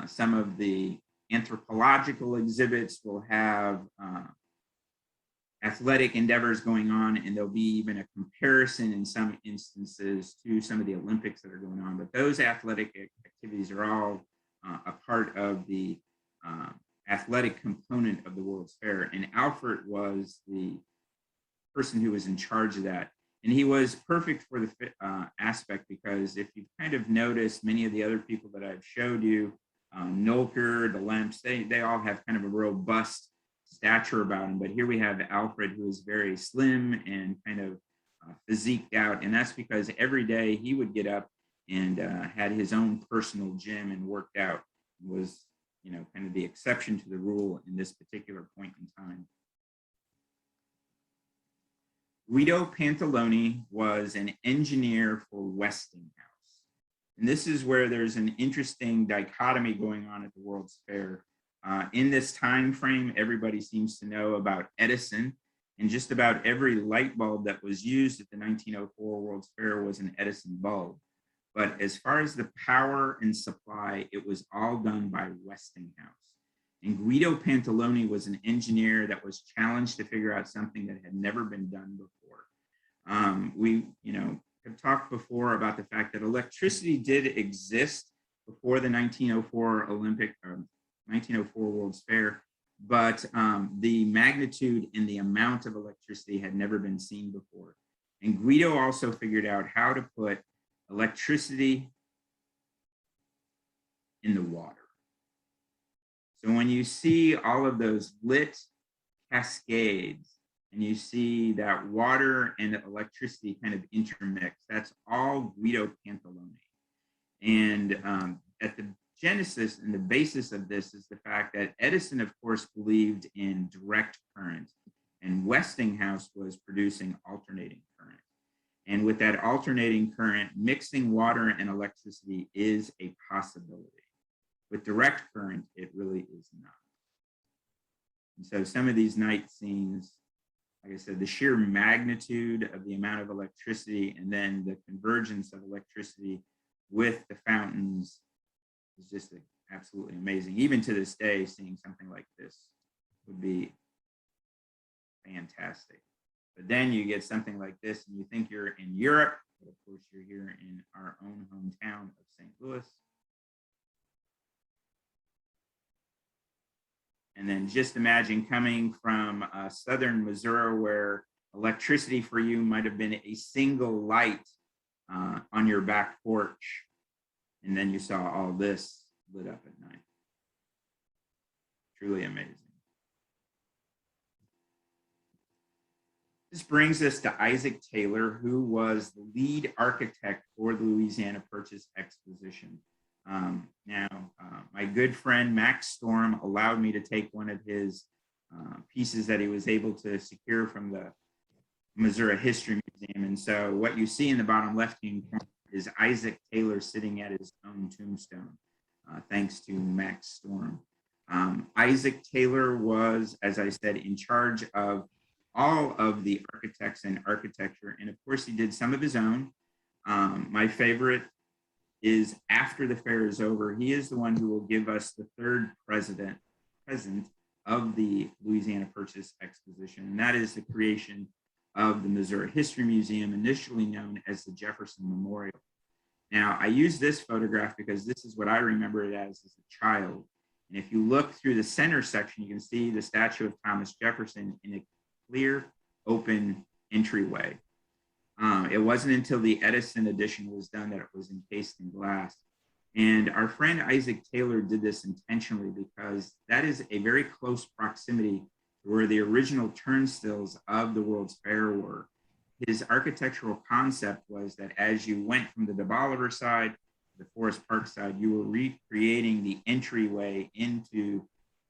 some of the anthropological exhibits will have athletic endeavors going on, and there'll be even a comparison in some instances to some of the Olympics that are going on. But those athletic activities are all a part of the athletic component of the World's Fair. And Alfred was the person who was in charge of that. And he was perfect for the aspect, because if you've kind of noticed, many of the other people that I've showed you, Nolker, the Lemps, they all have kind of a robust stature about him. But here we have Alfred, who is very slim and kind of physiqued out. And that's because every day he would get up and had his own personal gym and worked out. It was, you know, kind of the exception to the rule in this particular point in time. Guido Pantalone was an engineer for Westinghouse. And this is where there's an interesting dichotomy going on at the World's Fair. In this time frame, everybody seems to know about Edison, and just about every light bulb that was used at the 1904 World's Fair was an Edison bulb. But as far as the power and supply, it was all done by Westinghouse. And Guido Pantalone was an engineer that was challenged to figure out something that had never been done before. We, have talked before about the fact that electricity did exist before the 1904 1904 World's Fair, but the magnitude and the amount of electricity had never been seen before. And Guido also figured out how to put electricity in the water. So when you see all of those lit cascades and you see that water and electricity kind of intermix, that's all Guido Pantalone. And at the genesis and the basis of this is the fact that Edison, of course, believed in direct current, and Westinghouse was producing alternating current. And with that alternating current, mixing water and electricity is a possibility. With direct current, it really is not. And so some of these night scenes, like I said, the sheer magnitude of the amount of electricity and then the convergence of electricity with the fountains is just absolutely amazing. Even to this day, seeing something like this would be fantastic. But then you get something like this and you think you're in Europe, but of course you're here in our own hometown of St. Louis. And then just imagine coming from southern Missouri, where electricity for you might have been a single light on your back porch. And then you saw all this lit up at night. Truly amazing. This brings us to Isaac Taylor, who was the lead architect for the Louisiana Purchase Exposition. My good friend Max Storm allowed me to take one of his pieces that he was able to secure from the Missouri History Museum. And so what you see in the bottom left-hand corner is Isaac Taylor sitting at his own tombstone, thanks to Max Storm. Isaac Taylor was, as I said, in charge of all of the architects and architecture. And of course, he did some of his own. My favorite is after the fair is over, he is the one who will give us the third present of the Louisiana Purchase Exposition. And that is the creation of the Missouri History Museum, initially known as the Jefferson Memorial. Now, I use this photograph because this is what I remember it as a child. And if you look through the center section, you can see the statue of Thomas Jefferson in a clear, open entryway. It wasn't until the Edison edition was done that it was encased in glass. And our friend Isaac Taylor did this intentionally because that is a very close proximity to where the original turnstiles of the World's Fair were. his architectural concept was that as you went from the De Bolivar side to the Forest Park side, you were recreating the entryway into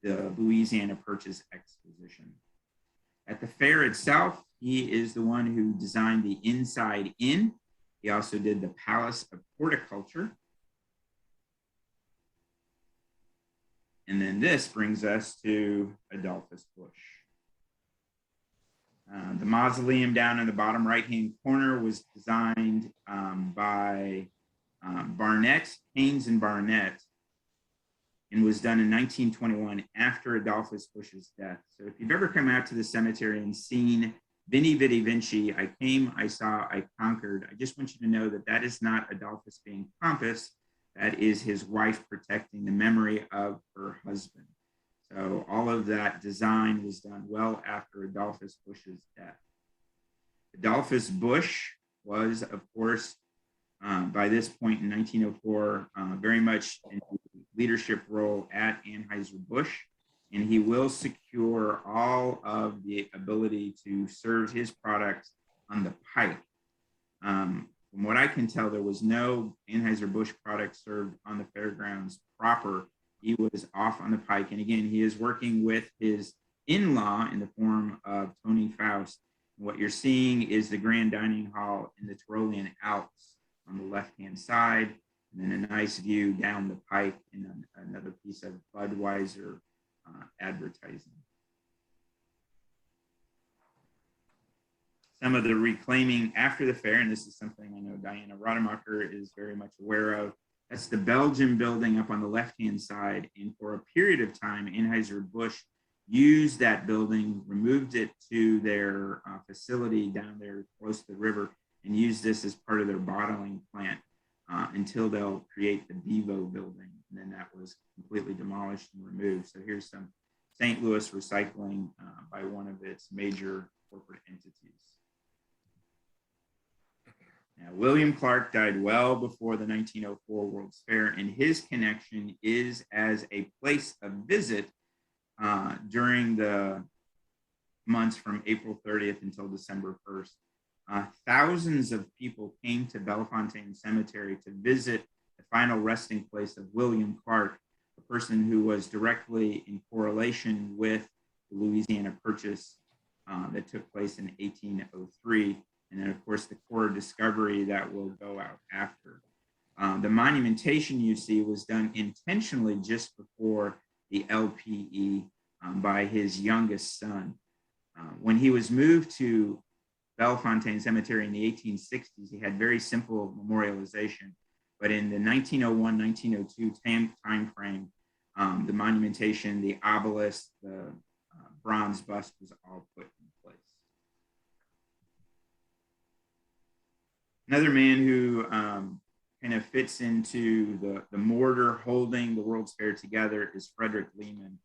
the Louisiana Purchase Exposition. At the fair itself, he is the one who designed the inside in. He also did the Palace of Horticulture. And then this brings us to Adolphus Busch. The mausoleum down in the bottom right-hand corner was designed by Barnett, Haynes and Barnett, and was done in 1921 after Adolphus Busch's death. So if you've ever come out to the cemetery and seen Veni Vidi Vinci, I came, I saw, I conquered, I just want you to know that that is not Adolphus being pompous. That is his wife protecting the memory of her husband. So all of that design was done well after Adolphus Busch's death. Adolphus Busch was, of course, by this point in 1904, very much in the leadership role at Anheuser-Busch, and he will secure all of the ability to serve his products on the pike. From what I can tell, there was no Anheuser-Busch product served on the fairgrounds proper. He was off on the pike. And again, he is working with his in-law in the form of Tony Faust. And what you're seeing is the Grand Dining Hall in the Tyrolean Alps on the left-hand side, and then a nice view down the pike and another piece of Budweiser advertising. Some of the reclaiming after the fair, and this is something I know Diana Rademacher is very much aware of. That's the Belgian building up on the left-hand side. And for a period of time, Anheuser-Busch used that building, removed it to their facility down there close to the river, and used this as part of their bottling plant until they'll create the Bevo building. And then that was completely demolished and removed. So here's some St. Louis recycling by one of its major corporate entities. Now, William Clark died well before the 1904 World's Fair, and his connection is as a place of visit during the months from April 30th until December 1st. Thousands of people came to Bellefontaine Cemetery to visit the final resting place of William Clark, a person who was directly in correlation with the Louisiana Purchase that took place in 1803. And then, of course, the core discovery that will go out after. The monumentation you see was done intentionally just before the LPE by his youngest son. When he was moved to Bellefontaine Cemetery in the 1860s, he had very simple memorialization. But in the 1901-1902 time frame, the monumentation, the obelisk, the bronze bust was all put in place. Another man who kind of fits into the mortar holding the World's Fair together is Frederick Lehman.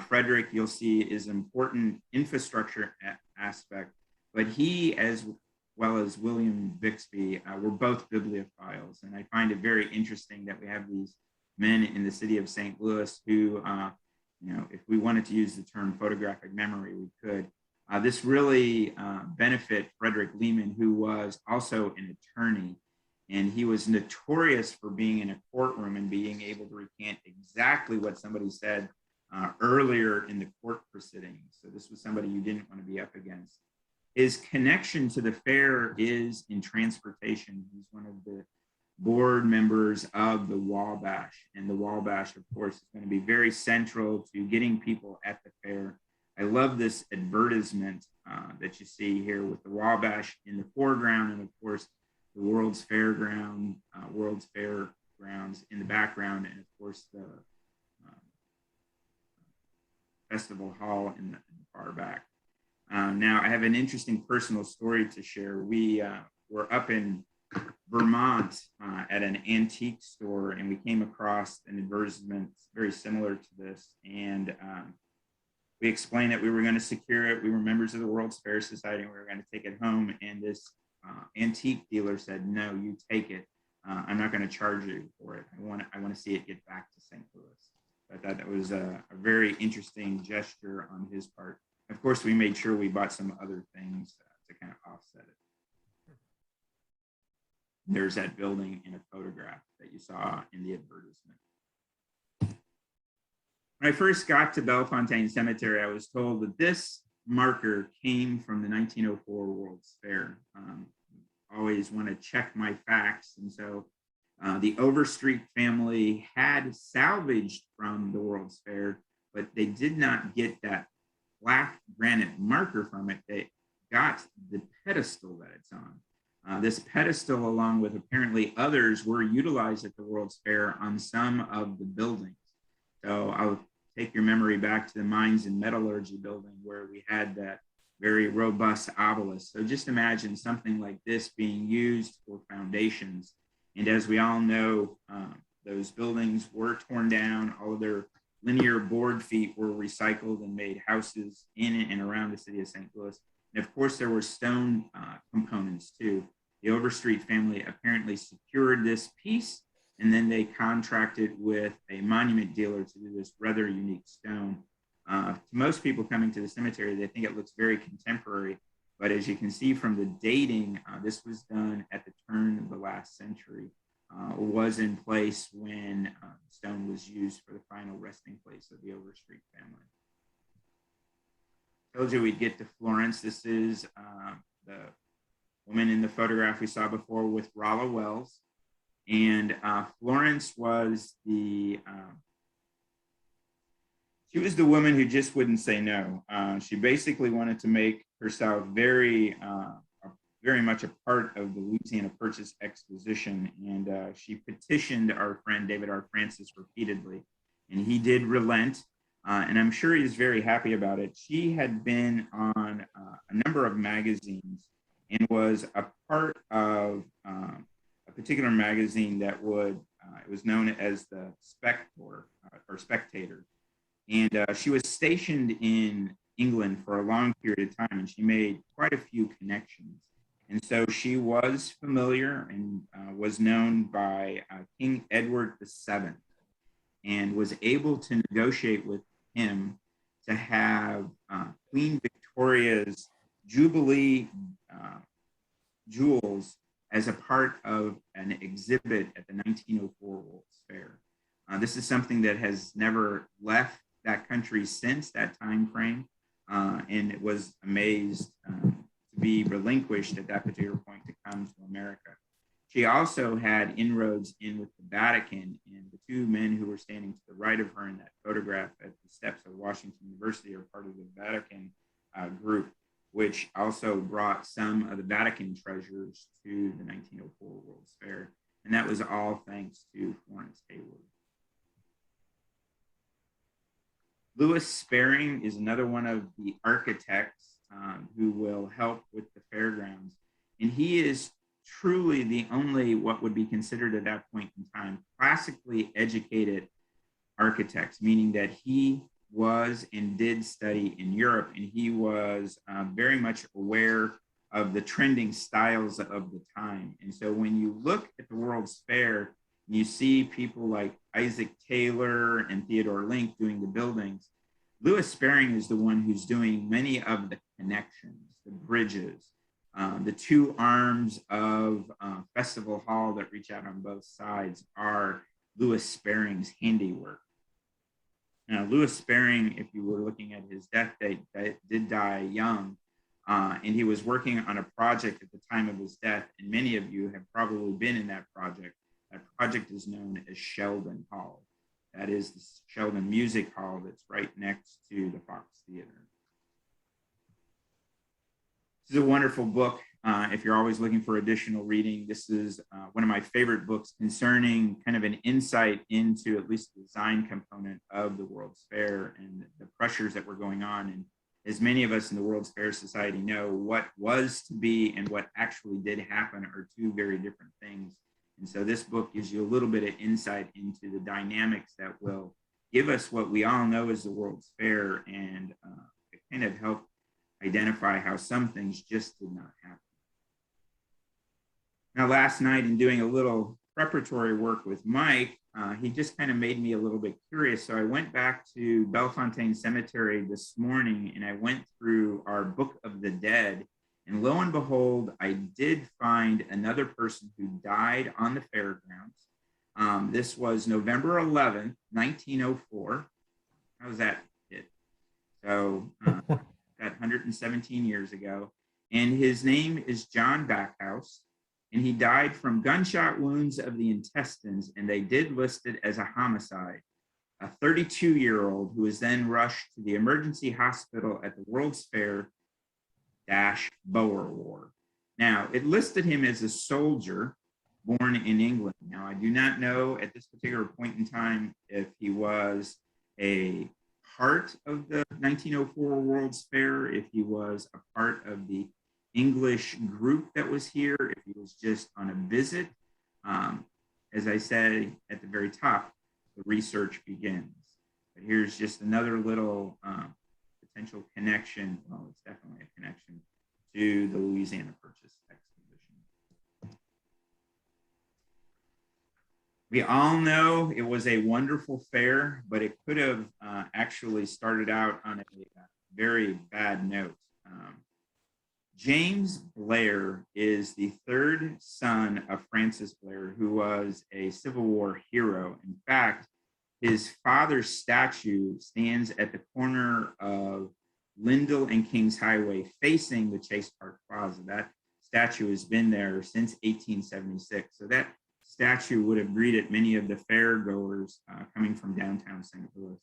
Frederick, you'll see, is an important infrastructure aspect, but he, as well as William Bixby, were both bibliophiles. And I find it very interesting that we have these men in the city of St. Louis who, if we wanted to use the term photographic memory, we could. This really benefit Frederick Lehman, who was also an attorney, and he was notorious for being in a courtroom and being able to recant exactly what somebody said earlier in the court proceedings. So this was somebody you didn't want to be up against. His connection to the fair is in transportation. He's one of the board members of the Wabash, and the Wabash, of course, is going to be very central to getting people at the fair. I love this advertisement that you see here with the Wabash in the foreground, and of course the World's Fairgrounds in the background, and of course the Festival Hall in the far back. Now I have an interesting personal story to share. We were up in Vermont at an antique store, and we came across an advertisement very similar to this, and we explained that we were going to secure it. We were members of the World's Fair Society, and we were going to take it home. And this antique dealer said, "No, you take it. I'm not going to charge you for it. I want to see it get back to St. Louis." I thought that was a very interesting gesture on his part. Of course, we made sure we bought some other things to kind of offset it. there's that building in a photograph that you saw in the advertisement. When I first got to Bellefontaine Cemetery, I was told that this marker came from the 1904 World's Fair. Always want to check my facts. And so the Overstreet family had salvaged from the World's Fair, but they did not get that black granite marker from it. They got the pedestal that it's on. This pedestal, along with apparently others, were utilized at the World's Fair on some of the buildings. So I'll take your memory back to the Mines and Metallurgy building where we had that very robust obelisk. So just imagine something like this being used for foundations. And as we all know, those buildings were torn down. All of their linear board feet were recycled and made houses in and around the city of St. Louis. And of course, there were stone components too. The Overstreet family apparently secured this piece, and then they contracted with a monument dealer to do this rather unique stone. To most people coming to the cemetery, they think it looks very contemporary, but as you can see from the dating, this was done at the turn of the last century. Was in place when stone was used for the final resting place of the Overstreet family. Told you we'd get to Florence. This is the woman in the photograph we saw before with Rolla Wells. And Florence was she was the woman who just wouldn't say no. She basically wanted to make herself very much a part of the Louisiana Purchase Exposition. And she petitioned our friend David R. Francis repeatedly, and he did relent. And I'm sure he's very happy about it. She had been on a number of magazines and was a part of a particular magazine that it was known as the Spectator or Spectator. And she was stationed in England for a long period of time, and she made quite a few connections. And so she was familiar and was known by King Edward VII, and was able to negotiate with him to have Queen Victoria's Jubilee jewels as a part of an exhibit at the 1904 World's Fair. This is something that has never left that country since that time frame, and it was amazed to be relinquished at that particular point to come to America. She also had inroads in with the Vatican, and the two men who were standing to the right of her in that photograph at the steps of Washington University are part of the Vatican group, which also brought some of the Vatican treasures to the 1904 World's Fair. And that was all thanks to Florence Hayward. Louis Sparing is another one of the architects who will help with the fairgrounds. And he is truly the only, what would be considered at that point in time, classically educated architects, meaning that he was and did study in Europe, and he was very much aware of the trending styles of the time. And so when you look at the World's Fair, you see people like Isaac Taylor and Theodore Link doing the buildings. Louis Sparing is the one who's doing many of the connections, the bridges, the two arms of Festival Hall that reach out on both sides are Louis Sparing's handiwork. Now, Louis Sparing, if you were looking at his death date, did die young, and he was working on a project at the time of his death, and many of you have probably been in that project. That project is known as Sheldon Hall. That is the Sheldon Music Hall that's right next to the Fox Theater. This is a wonderful book. If you're always looking for additional reading, this is one of my favorite books concerning kind of an insight into at least the design component of the World's Fair and the pressures that were going on. And as many of us in the World's Fair Society know, what was to be and what actually did happen are two very different things. And so this book gives you a little bit of insight into the dynamics that will give us what we all know as the World's Fair, and it kind of help identify how some things just did not happen. Now, last night in doing a little preparatory work with Mike, he just kind of made me a little bit curious. So I went back to Bellefontaine Cemetery this morning, and I went through our Book of the Dead And lo and behold, I did find another person who died on the fairgrounds. This was November 11th, 1904. How's that hit? So that 117 years ago. And his name is John Backhouse. And he died from gunshot wounds of the intestines, and they did list it as a homicide. A 32-year-old who was then rushed to the emergency hospital at the World's Fair Boer War. Now, it listed him as a soldier born in England. Now, I do not know at this particular point in time if he was a part of the 1904 World's Fair, if he was a part of the English group that was here, if he was just on a visit. As I said at the very top, the research begins. But here's just another little potential connection. Well, it's definitely a connection to the Louisiana Purchase Exposition. We all know it was a wonderful fair, but it could have actually started out on a very bad note. James Blair is the third son of Francis Blair, who was a Civil War hero. In fact, his father's statue stands at the corner of Lindell and Kings Highway facing the Chase Park Plaza. That statue has been there since 1876. So that statue would have greeted many of the fair goers coming from downtown St. Louis.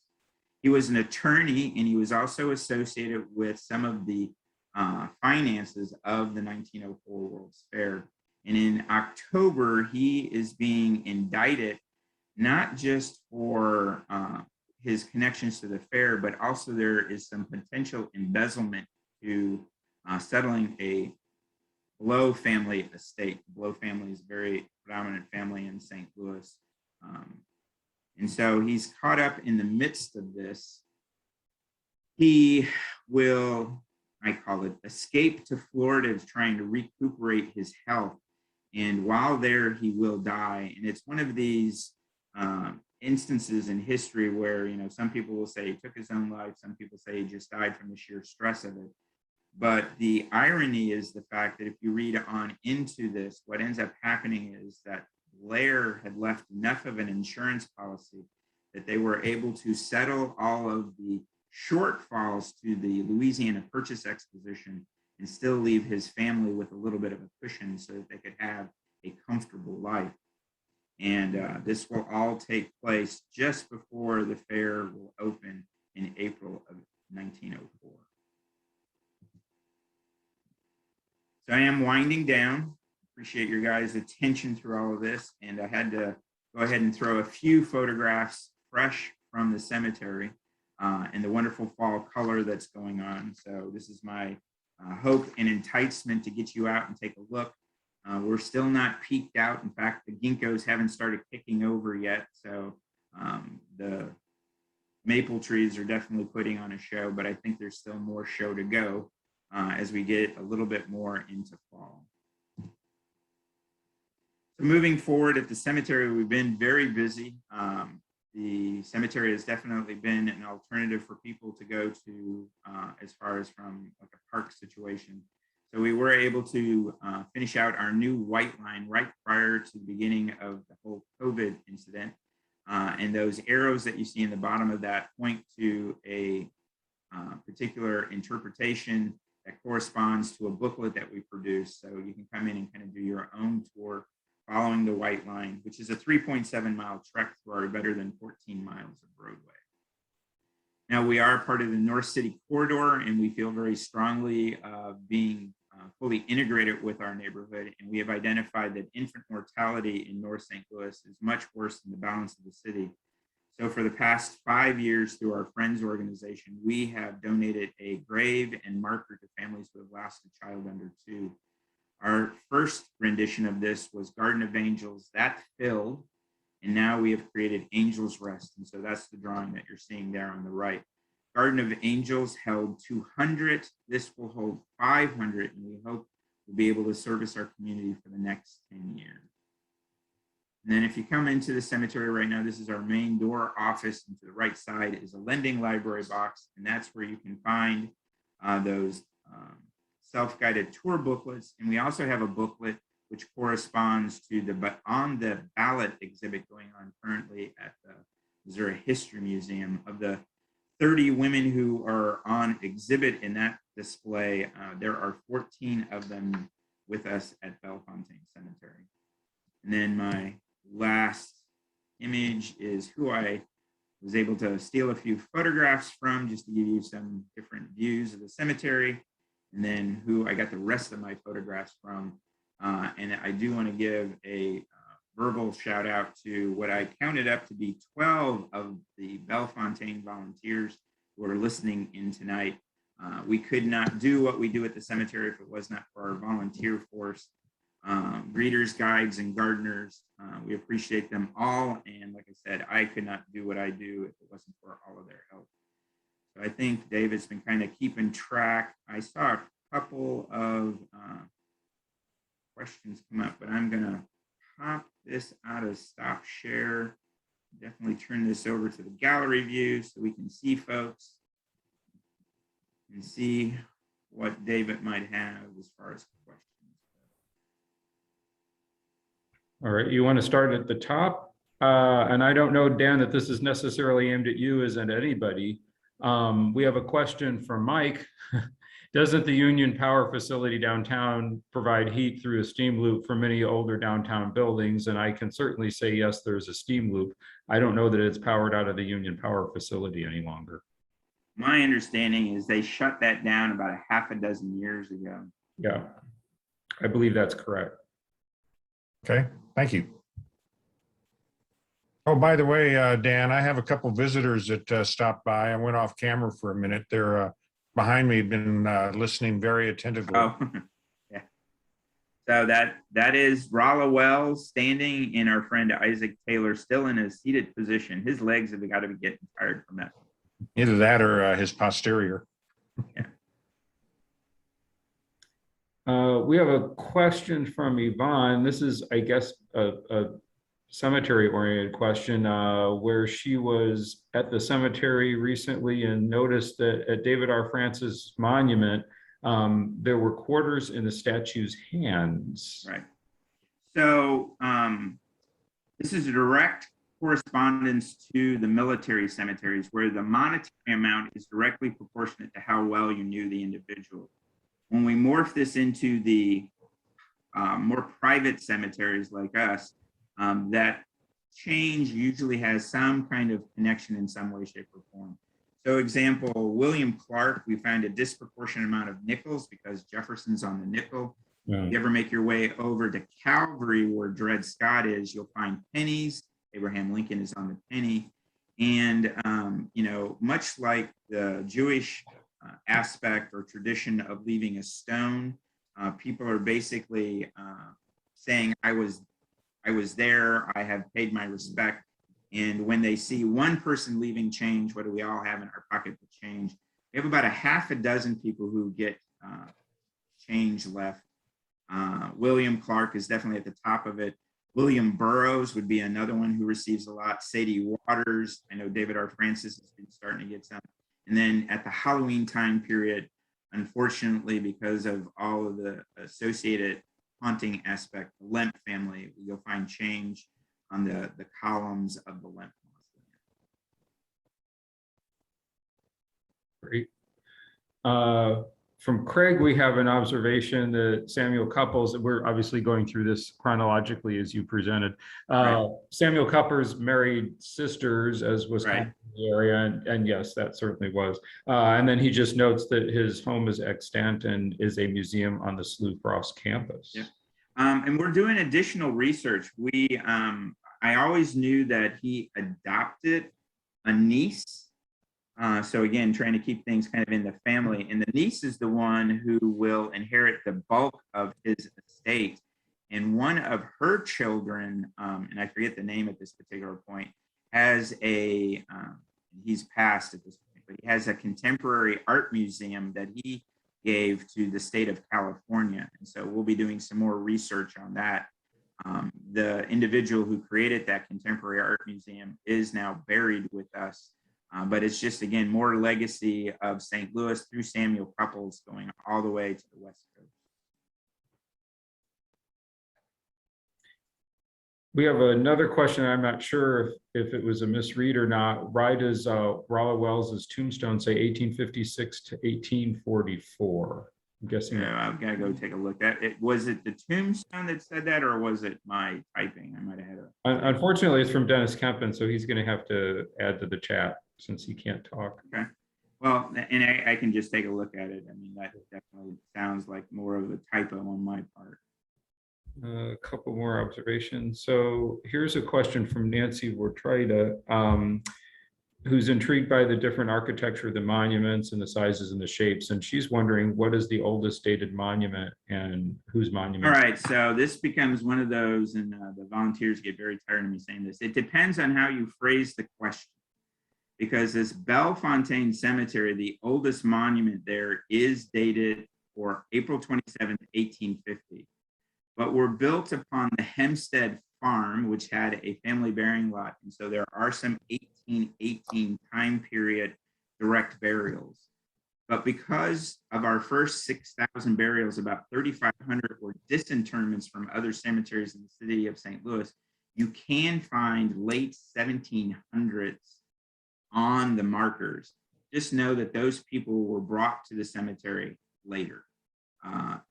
He was an attorney, and he was also associated with some of the finances of the 1904 World's Fair. And in October, he is being indicted, not just for his connections to the fair, but also there is some potential embezzlement to settling a Blow family estate. The Blow family is a very predominant family in St. Louis. And so he's caught up in the midst of this. He will, I call it, escape to Florida, trying to recuperate his health. And while there, he will die. And it's one of these instances in history where, you know, some people will say he took his own life. Some people say he just died from the sheer stress of it. But the irony is the fact that if you read on into this, what ends up happening is that Blair had left enough of an insurance policy that they were able to settle all of the shortfalls to the Louisiana Purchase Exposition and still leave his family with a little bit of a cushion so that they could have a comfortable life. And this will all take place just before the fair will open in April of 1904. So I am winding down. Appreciate your guys' attention through all of this. And I had to go ahead and throw a few photographs fresh from the cemetery and the wonderful fall color that's going on. So this is my hope and enticement to get you out and take a look. We're still not peaked out. In fact, the ginkgos haven't started kicking over yet. So the maple trees are definitely putting on a show, but I think there's still more show to go as we get a little bit more into fall. So moving forward at the cemetery, we've been very busy. The cemetery has definitely been an alternative for people to go to as far as from like a park situation. So we were able to finish out our new white line right prior to the beginning of the whole COVID incident. And those arrows that you see in the bottom of that point to a particular interpretation that corresponds to a booklet that we produce. So you can come in and kind of do your own tour following the white line, which is a 3.7 mile trek through our better than 14 miles of roadway. Now we are part of the North City corridor, and we feel very strongly being fully integrated with our neighborhood. And we have identified that infant mortality in North St. Louis is much worse than the balance of the city. So for the past 5 years through our Friends organization, we have donated a grave and marker to families who have lost a child under 2. Our first rendition of this was Garden of Angels. That filled, and now we have created Angels Rest. And so that's the drawing that you're seeing there on the right. Garden of Angels held 200. This will hold 500, and we hope we'll be able to service our community for the next 10 years. And then if you come into the cemetery right now, this is our main door office, and to the right side is a lending library box, and that's where you can find those self-guided tour booklets, and we also have a booklet which corresponds to the on the ballot exhibit going on currently at the Missouri History Museum. Of the 30 women who are on exhibit in that display, there are 14 of them with us at Bellefontaine Cemetery. And then my last image is who I was able to steal a few photographs from, just to give you some different views of the cemetery, and then who I got the rest of my photographs from. And I do want to give a verbal shout out to what I counted up to be 12 of the Bellefontaine volunteers who are listening in tonight. We could not do what we do at the cemetery if it was not for our volunteer force, greeters, guides, and gardeners. We appreciate them all. And like I said, I could not do what I do if it wasn't for all of their help. So I think David's been kind of keeping track. I saw a couple of questions come up, but I'm gonna pop this out of stop share. Definitely turn this over to the gallery view so we can see folks and see what David might have as far as questions. All right, you want to start at the top? And I don't know, Dan, that this is necessarily aimed at you as at anybody. We have a question from Mike. Doesn't the Union Power facility downtown provide heat through a steam loop for many older downtown buildings? And I can certainly say, yes, there's a steam loop. I don't know that it's powered out of the Union Power facility any longer. My understanding is they shut that down about a half a dozen years ago. Yeah, I believe that's correct. Okay, thank you. Oh, by the way, Dan, I have a couple visitors that stopped by. I went off camera for a minute. They're behind me, been listening very attentively. Oh, yeah. So that is Rolla Wells standing, and our friend Isaac Taylor still in a seated position. His legs have got to be getting tired from that. Either that or his posterior. Yeah. We have a question from Yvonne. This is, I guess, a cemetery-oriented question where she was at the cemetery recently and noticed that at David R. Francis Monument, there were quarters in the statue's hands. Right. So this is a direct correspondence to the military cemeteries, where the monetary amount is directly proportionate to how well you knew the individual. When we morph this into the more private cemeteries like us, that change usually has some kind of connection in some way, shape, or form. So example, William Clark, we found a disproportionate amount of nickels because Jefferson's on the nickel. Yeah. If you ever make your way over to Calvary, where Dred Scott is, you'll find pennies. Abraham Lincoln is on the penny. And, you know, much like the Jewish aspect or tradition of leaving a stone, people are basically saying, I was there, I have paid my respect. And when they see one person leaving change, what do we all have in our pocket for change? We have about a half a dozen people who get change left. William Clark is definitely at the top of it. William Burroughs would be another one who receives a lot. Sadie Waters, I know David R. Francis has been starting to get some. And then at the Halloween time period, unfortunately, because of all of the associated haunting aspect, the Lemp family, you'll find change on the columns of the Lemp mausoleum. Great. From Craig, we have an observation that Samuel Couples, we're obviously going through this chronologically as you presented. Right. Samuel Couples married sisters, as was Right. common in the area, and yes, that certainly was. And then he just notes that his home is extant and is a museum on the SLU Frost campus. Yeah. And we're doing additional research. I always knew that he adopted a niece. So again, trying to keep things kind of in the family. And the niece is the one who will inherit the bulk of his estate. And one of her children, and I forget the name at this particular point, has he's passed at this point, but he has a contemporary art museum that he gave to the state of California. And so we'll be doing some more research on that. The individual who created that contemporary art museum is now buried with us But it's just, again, more legacy of St. Louis through Samuel Couples going all the way to the West Coast. We have another question. I'm not sure if it was a misread or not. Why does Rolla Wells' tombstone say 1856 to 1844? I'm guessing. Yeah, I've got to go take a look at it. Was it the tombstone that said that, or was it my typing? I might have had a. Unfortunately, it's from Dennis Kempen, so he's going to have to add to the chat since he can't talk. Okay. Well, and I can just take a look at it. I mean, that definitely sounds like more of a typo on my part. A couple more observations. So here's a question from Nancy Vortrida, who's intrigued by the different architecture of the monuments and the sizes and the shapes. And she's wondering, what is the oldest dated monument and whose monument? All right, so this becomes one of those, and the volunteers get very tired of me saying this. It depends on how you phrase the question. Because this Bellefontaine Cemetery, the oldest monument there, is dated for April 27th, 1850. But were built upon the Hempstead Farm, which had a family burying lot. And so there are some 1818 time period direct burials. But because of our first 6,000 burials, about 3,500 were disinterments from other cemeteries in the city of St. Louis, you can find late 1700s on the markers. Just know that those people were brought to the cemetery later,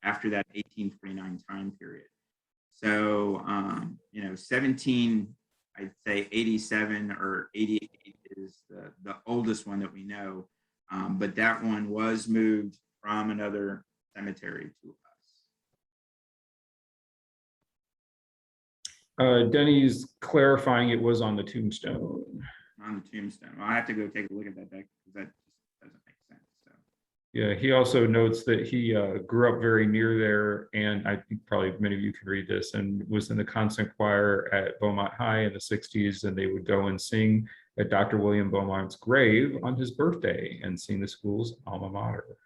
after that 1849 time period. So, 17, I'd say 87 or 88 is the oldest one that we know. But that one was moved from another cemetery to us. Denny's clarifying it was on the tombstone. On the tombstone. Well, I have to go take a look at that deck because that just doesn't make sense. So. Yeah, he also notes that he grew up very near there, and I think probably many of you can read this, and was in the concert choir at Beaumont High in the 60s, and they would go and sing at Dr. William Beaumont's grave on his birthday and sing the school's alma mater.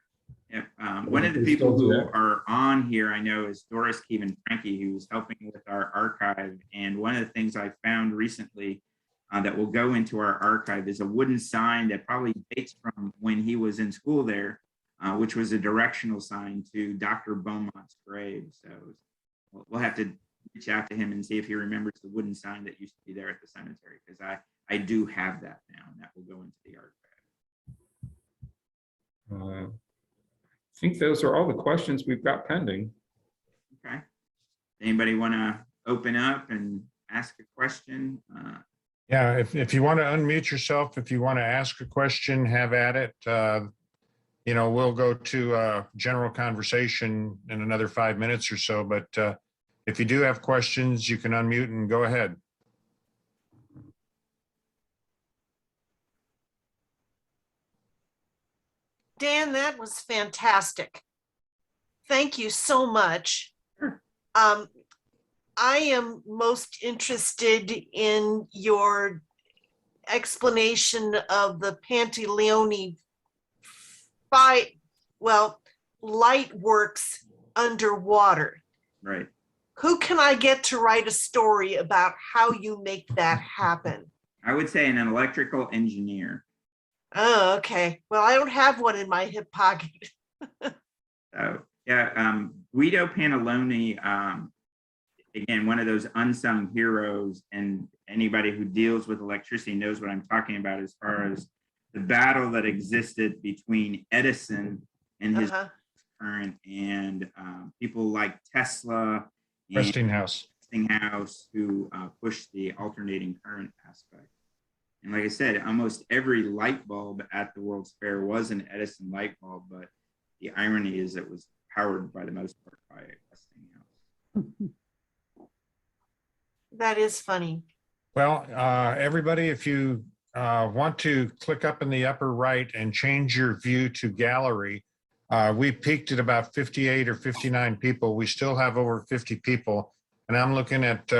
Yep. One of the people who are on here I know is Doris Keevan Frankie, who's helping with our archive. And one of the things I found recently that will go into our archive is a wooden sign that probably dates from when he was in school there, which was a directional sign to Dr. Beaumont's grave. So we'll have to reach out to him and see if he remembers the wooden sign that used to be there at the cemetery, because I do have that now, and that will go into the archive. I think those are all the questions we've got pending. Okay. Anybody want to open up and ask a question? Yeah, if you want to unmute yourself, if you want to ask a question, have at it. We'll go to general conversation in another 5 minutes or so, but if you do have questions, you can unmute and go ahead. Dan, that was fantastic. Thank you so much. Sure. I am most interested in your explanation of the Pantaleone light works underwater. Right. Who can I get to write a story about how you make that happen? I would say an electrical engineer. Oh, okay. Well, I don't have one in my hip pocket. So yeah, Guido Pantalone, again, one of those unsung heroes, and anybody who deals with electricity knows what I'm talking about as far as the battle that existed between Edison and his current and people like Tesla and Westinghouse, who pushed the alternating current aspect. And like I said, almost every light bulb at the World's Fair was an Edison light bulb, but the irony is it was powered by the most part by Westinghouse. That is funny. well, everybody, if you want to click up in the upper right and change your view to gallery, we peaked at about 58 or 59 people. We still have over 50 people, and I'm looking at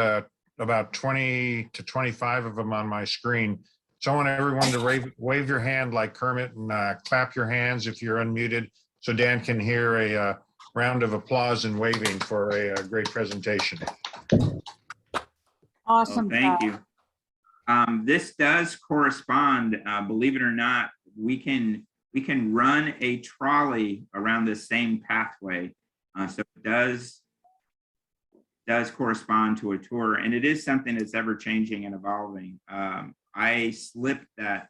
about 20 to 25 of them on my screen. So I want everyone to wave your hand like Kermit and clap your hands if you're unmuted, so Dan can hear a round of applause and waving for a great presentation. Awesome. Well, thank you. This does correspond, believe it or not, we can run a trolley around the same pathway. So it does correspond to a tour, and it is something that's ever changing and evolving. I slipped that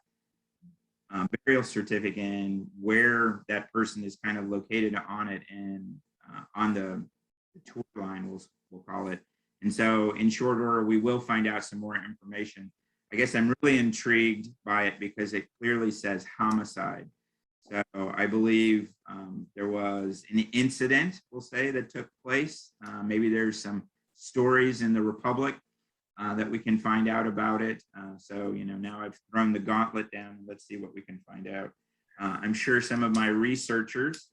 burial certificate in where that person is kind of located on it, and on the tour line, we'll call it. And so in short order, we will find out some more information. I guess I'm really intrigued by it because it clearly says homicide. So I believe there was an incident, we'll say, that took place. Maybe there's some stories in the Republic that we can find out about it. So, now I've thrown the gauntlet down. Let's see what we can find out. I'm sure some of my researchers,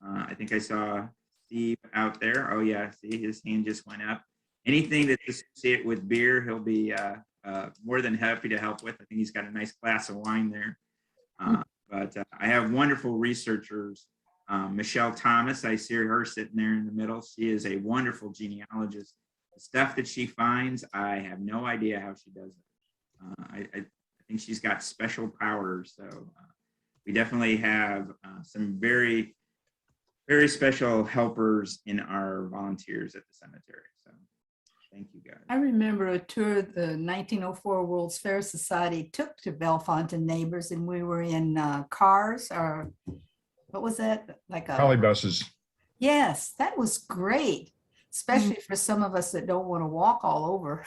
I think I saw Steve out there. Oh yeah, see, his hand just went up. Anything that's associated with beer, he'll be more than happy to help with. I think he's got a nice glass of wine there. But I have wonderful researchers. Michelle Thomas, I see her sitting there in the middle. She is a wonderful genealogist. The stuff that she finds, I have no idea how she does it. I think she's got special powers. So we definitely have some very, very special helpers in our volunteers at the cemetery. So thank you, guys. I remember a tour the 1904 World's Fair Society took to Bellefontaine neighbors, and we were in cars, or what was that? Like a Trolley buses. Yes, that was great, especially for some of us that don't want to walk all over.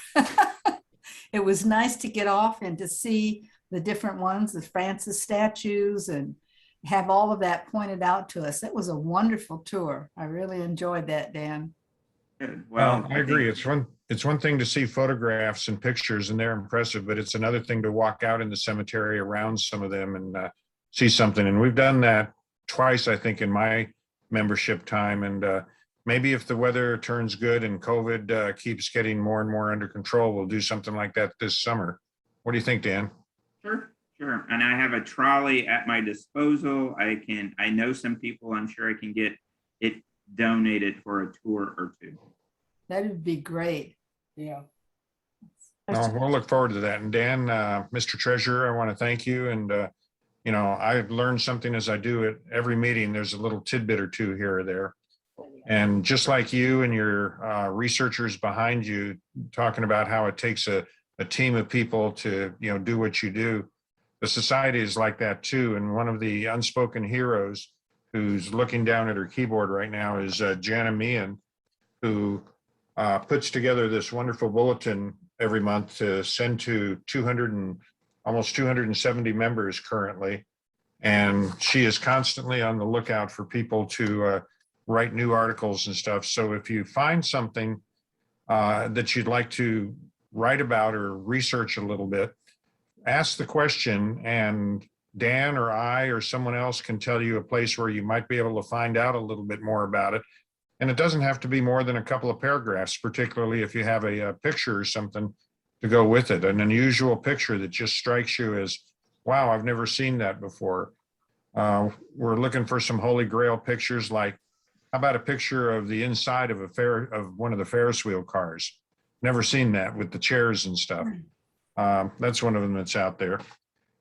It was nice to get off and to see the different ones, the Francis statues, and have all of that pointed out to us. It was a wonderful tour. I really enjoyed that, Dan. Good. Well, I agree. It's one thing to see photographs and pictures, and they're impressive, but it's another thing to walk out in the cemetery around some of them and see something. And we've done that twice, I think, in my membership time. And maybe if the weather turns good and COVID keeps getting more and more under control, we'll do something like that this summer. What do you think, Dan? Sure. And I have a trolley at my disposal. I know some people, I'm sure I can get it donated for a tour or two. That would be great. Yeah. Well, we'll look forward to that. And Dan, Mr. Treasurer, I want to thank you. And, I've learned something as I do at every meeting. There's a little tidbit or two here or there. And just like you and your researchers behind you talking about how it takes a team of people to, do what you do, the society is like that too. And one of the unspoken heroes who's looking down at her keyboard right now is Jana Meehan, who puts together this wonderful bulletin every month to send to almost 270 members currently. And she is constantly on the lookout for people to write new articles and stuff. So if you find something that you'd like to write about or research a little bit, ask the question, and Dan or I or someone else can tell you a place where you might be able to find out a little bit more about it. And it doesn't have to be more than a couple of paragraphs, particularly if you have a picture or something to go with it, an unusual picture that just strikes you as, wow, I've never seen that before. We're looking for some holy grail pictures, like how about a picture of the inside of one of the Ferris wheel cars? Never seen that with the chairs and stuff. That's one of them that's out there.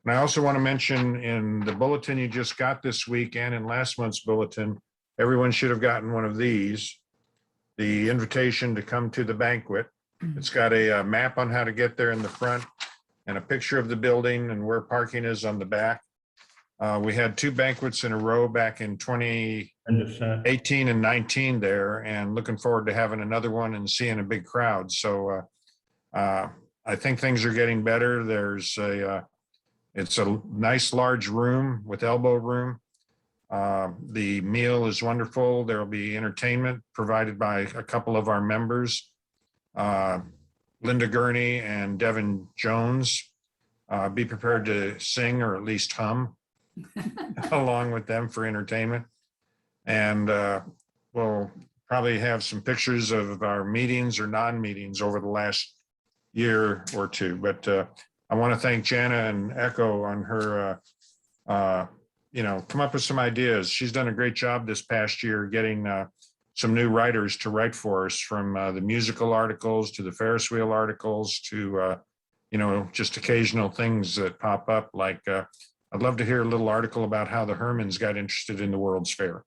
And I also want to mention in the bulletin you just got this week and in last month's bulletin, everyone should have gotten one of these, the invitation to come to the banquet. It's got a map on how to get there in the front and a picture of the building and where parking is on the back. We had 2 banquets in a row back in 2018 and 19 there, and looking forward to having another one and seeing a big crowd. So I think things are getting better. It's a nice large room with elbow room. The meal is wonderful. There will be entertainment provided by a couple of our members, Linda Gurney and Devin Jones. Be prepared to sing or at least hum along with them for entertainment. And we'll probably have some pictures of our meetings or non-meetings over the last year or two. But I want to thank Jana and Echo on her, come up with some ideas. She's done a great job this past year getting some new writers to write for us, from the musical articles to the Ferris wheel articles to just occasional things that pop up, like I'd love to hear a little article about how the Hermans got interested in the World's Fair.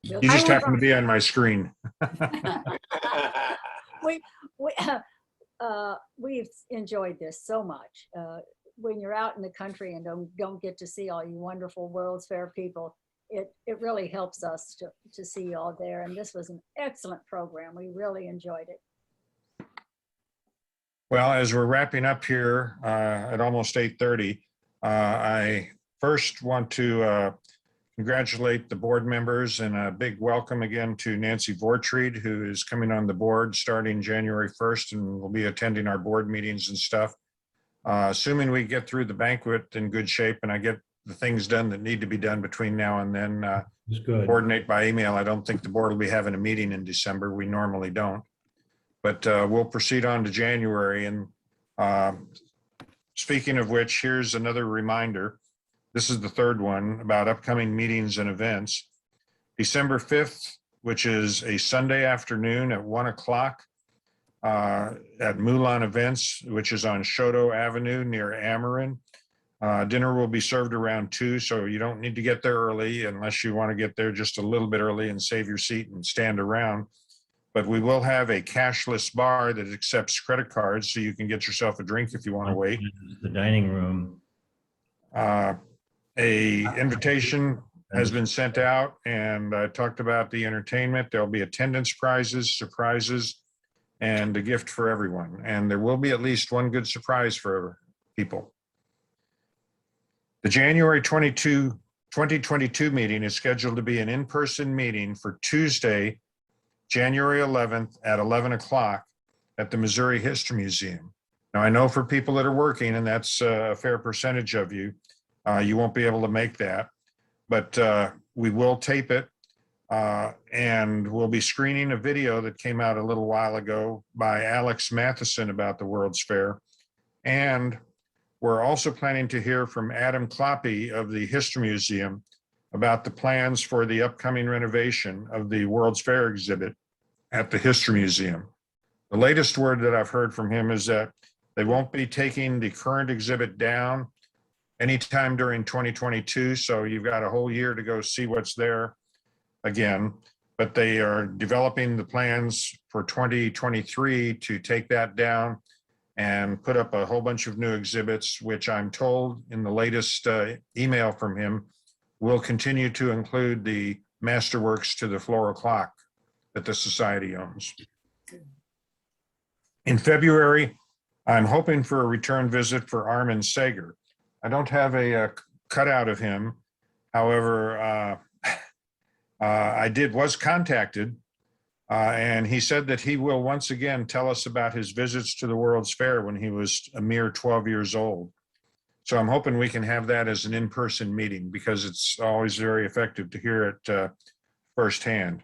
You I just would- happen to be on my screen. we, we, we've enjoyed this so much. When you're out in the country and don't get to see all you wonderful World's Fair people, it really helps us to see you all there. And this was an excellent program. We really enjoyed it. Well, as we're wrapping up here at almost 8:30, I first want to congratulate the board members and a big welcome again to Nancy Vortreed, who is coming on the board starting January 1st and will be attending our board meetings and stuff. Assuming we get through the banquet in good shape and I get the things done that need to be done between now and then, It's good. coordinate by email. I don't think the board will be having a meeting in December. We normally don't. But we'll proceed on to January. And speaking of which, here's another reminder. This is the third one about upcoming meetings and events. December 5th, which is a Sunday afternoon at 1 o'clock at Moulin Events, which is on Choteau Avenue near Ameren. Dinner will be served around 2, so you don't need to get there early unless you want to get there just a little bit early and save your seat and stand around. But we will have a cashless bar that accepts credit cards, so you can get yourself a drink if you want to wait. The dining room. A invitation has been sent out, and I talked about the entertainment. There'll be attendance prizes, surprises, and a gift for everyone. And there will be at least one good surprise for people. The January 2022 meeting is scheduled to be an in-person meeting for Tuesday, January 11th at 11 o'clock at the Missouri History Museum. Now, I know for people that are working, and that's a fair percentage of you, you won't be able to make that, but we will tape it, and we'll be screening a video that came out a little while ago by Alex Matheson about the World's Fair. And we're also planning to hear from Adam Kloppe of the History Museum about the plans for the upcoming renovation of the World's Fair exhibit at the History Museum. The latest word that I've heard from him is that they won't be taking the current exhibit down anytime during 2022. So you've got a whole year to go see what's there again, but they are developing the plans for 2023 to take that down and put up a whole bunch of new exhibits, which I'm told in the latest email from him will continue to include the masterworks to the floral clock that the society owns. In February, I'm hoping for a return visit for Armin Sager. I don't have a cutout of him. However, was contacted, and he said that he will once again tell us about his visits to the World's Fair when he was a mere 12 years old. So I'm hoping we can have that as an in-person meeting because it's always very effective to hear it firsthand.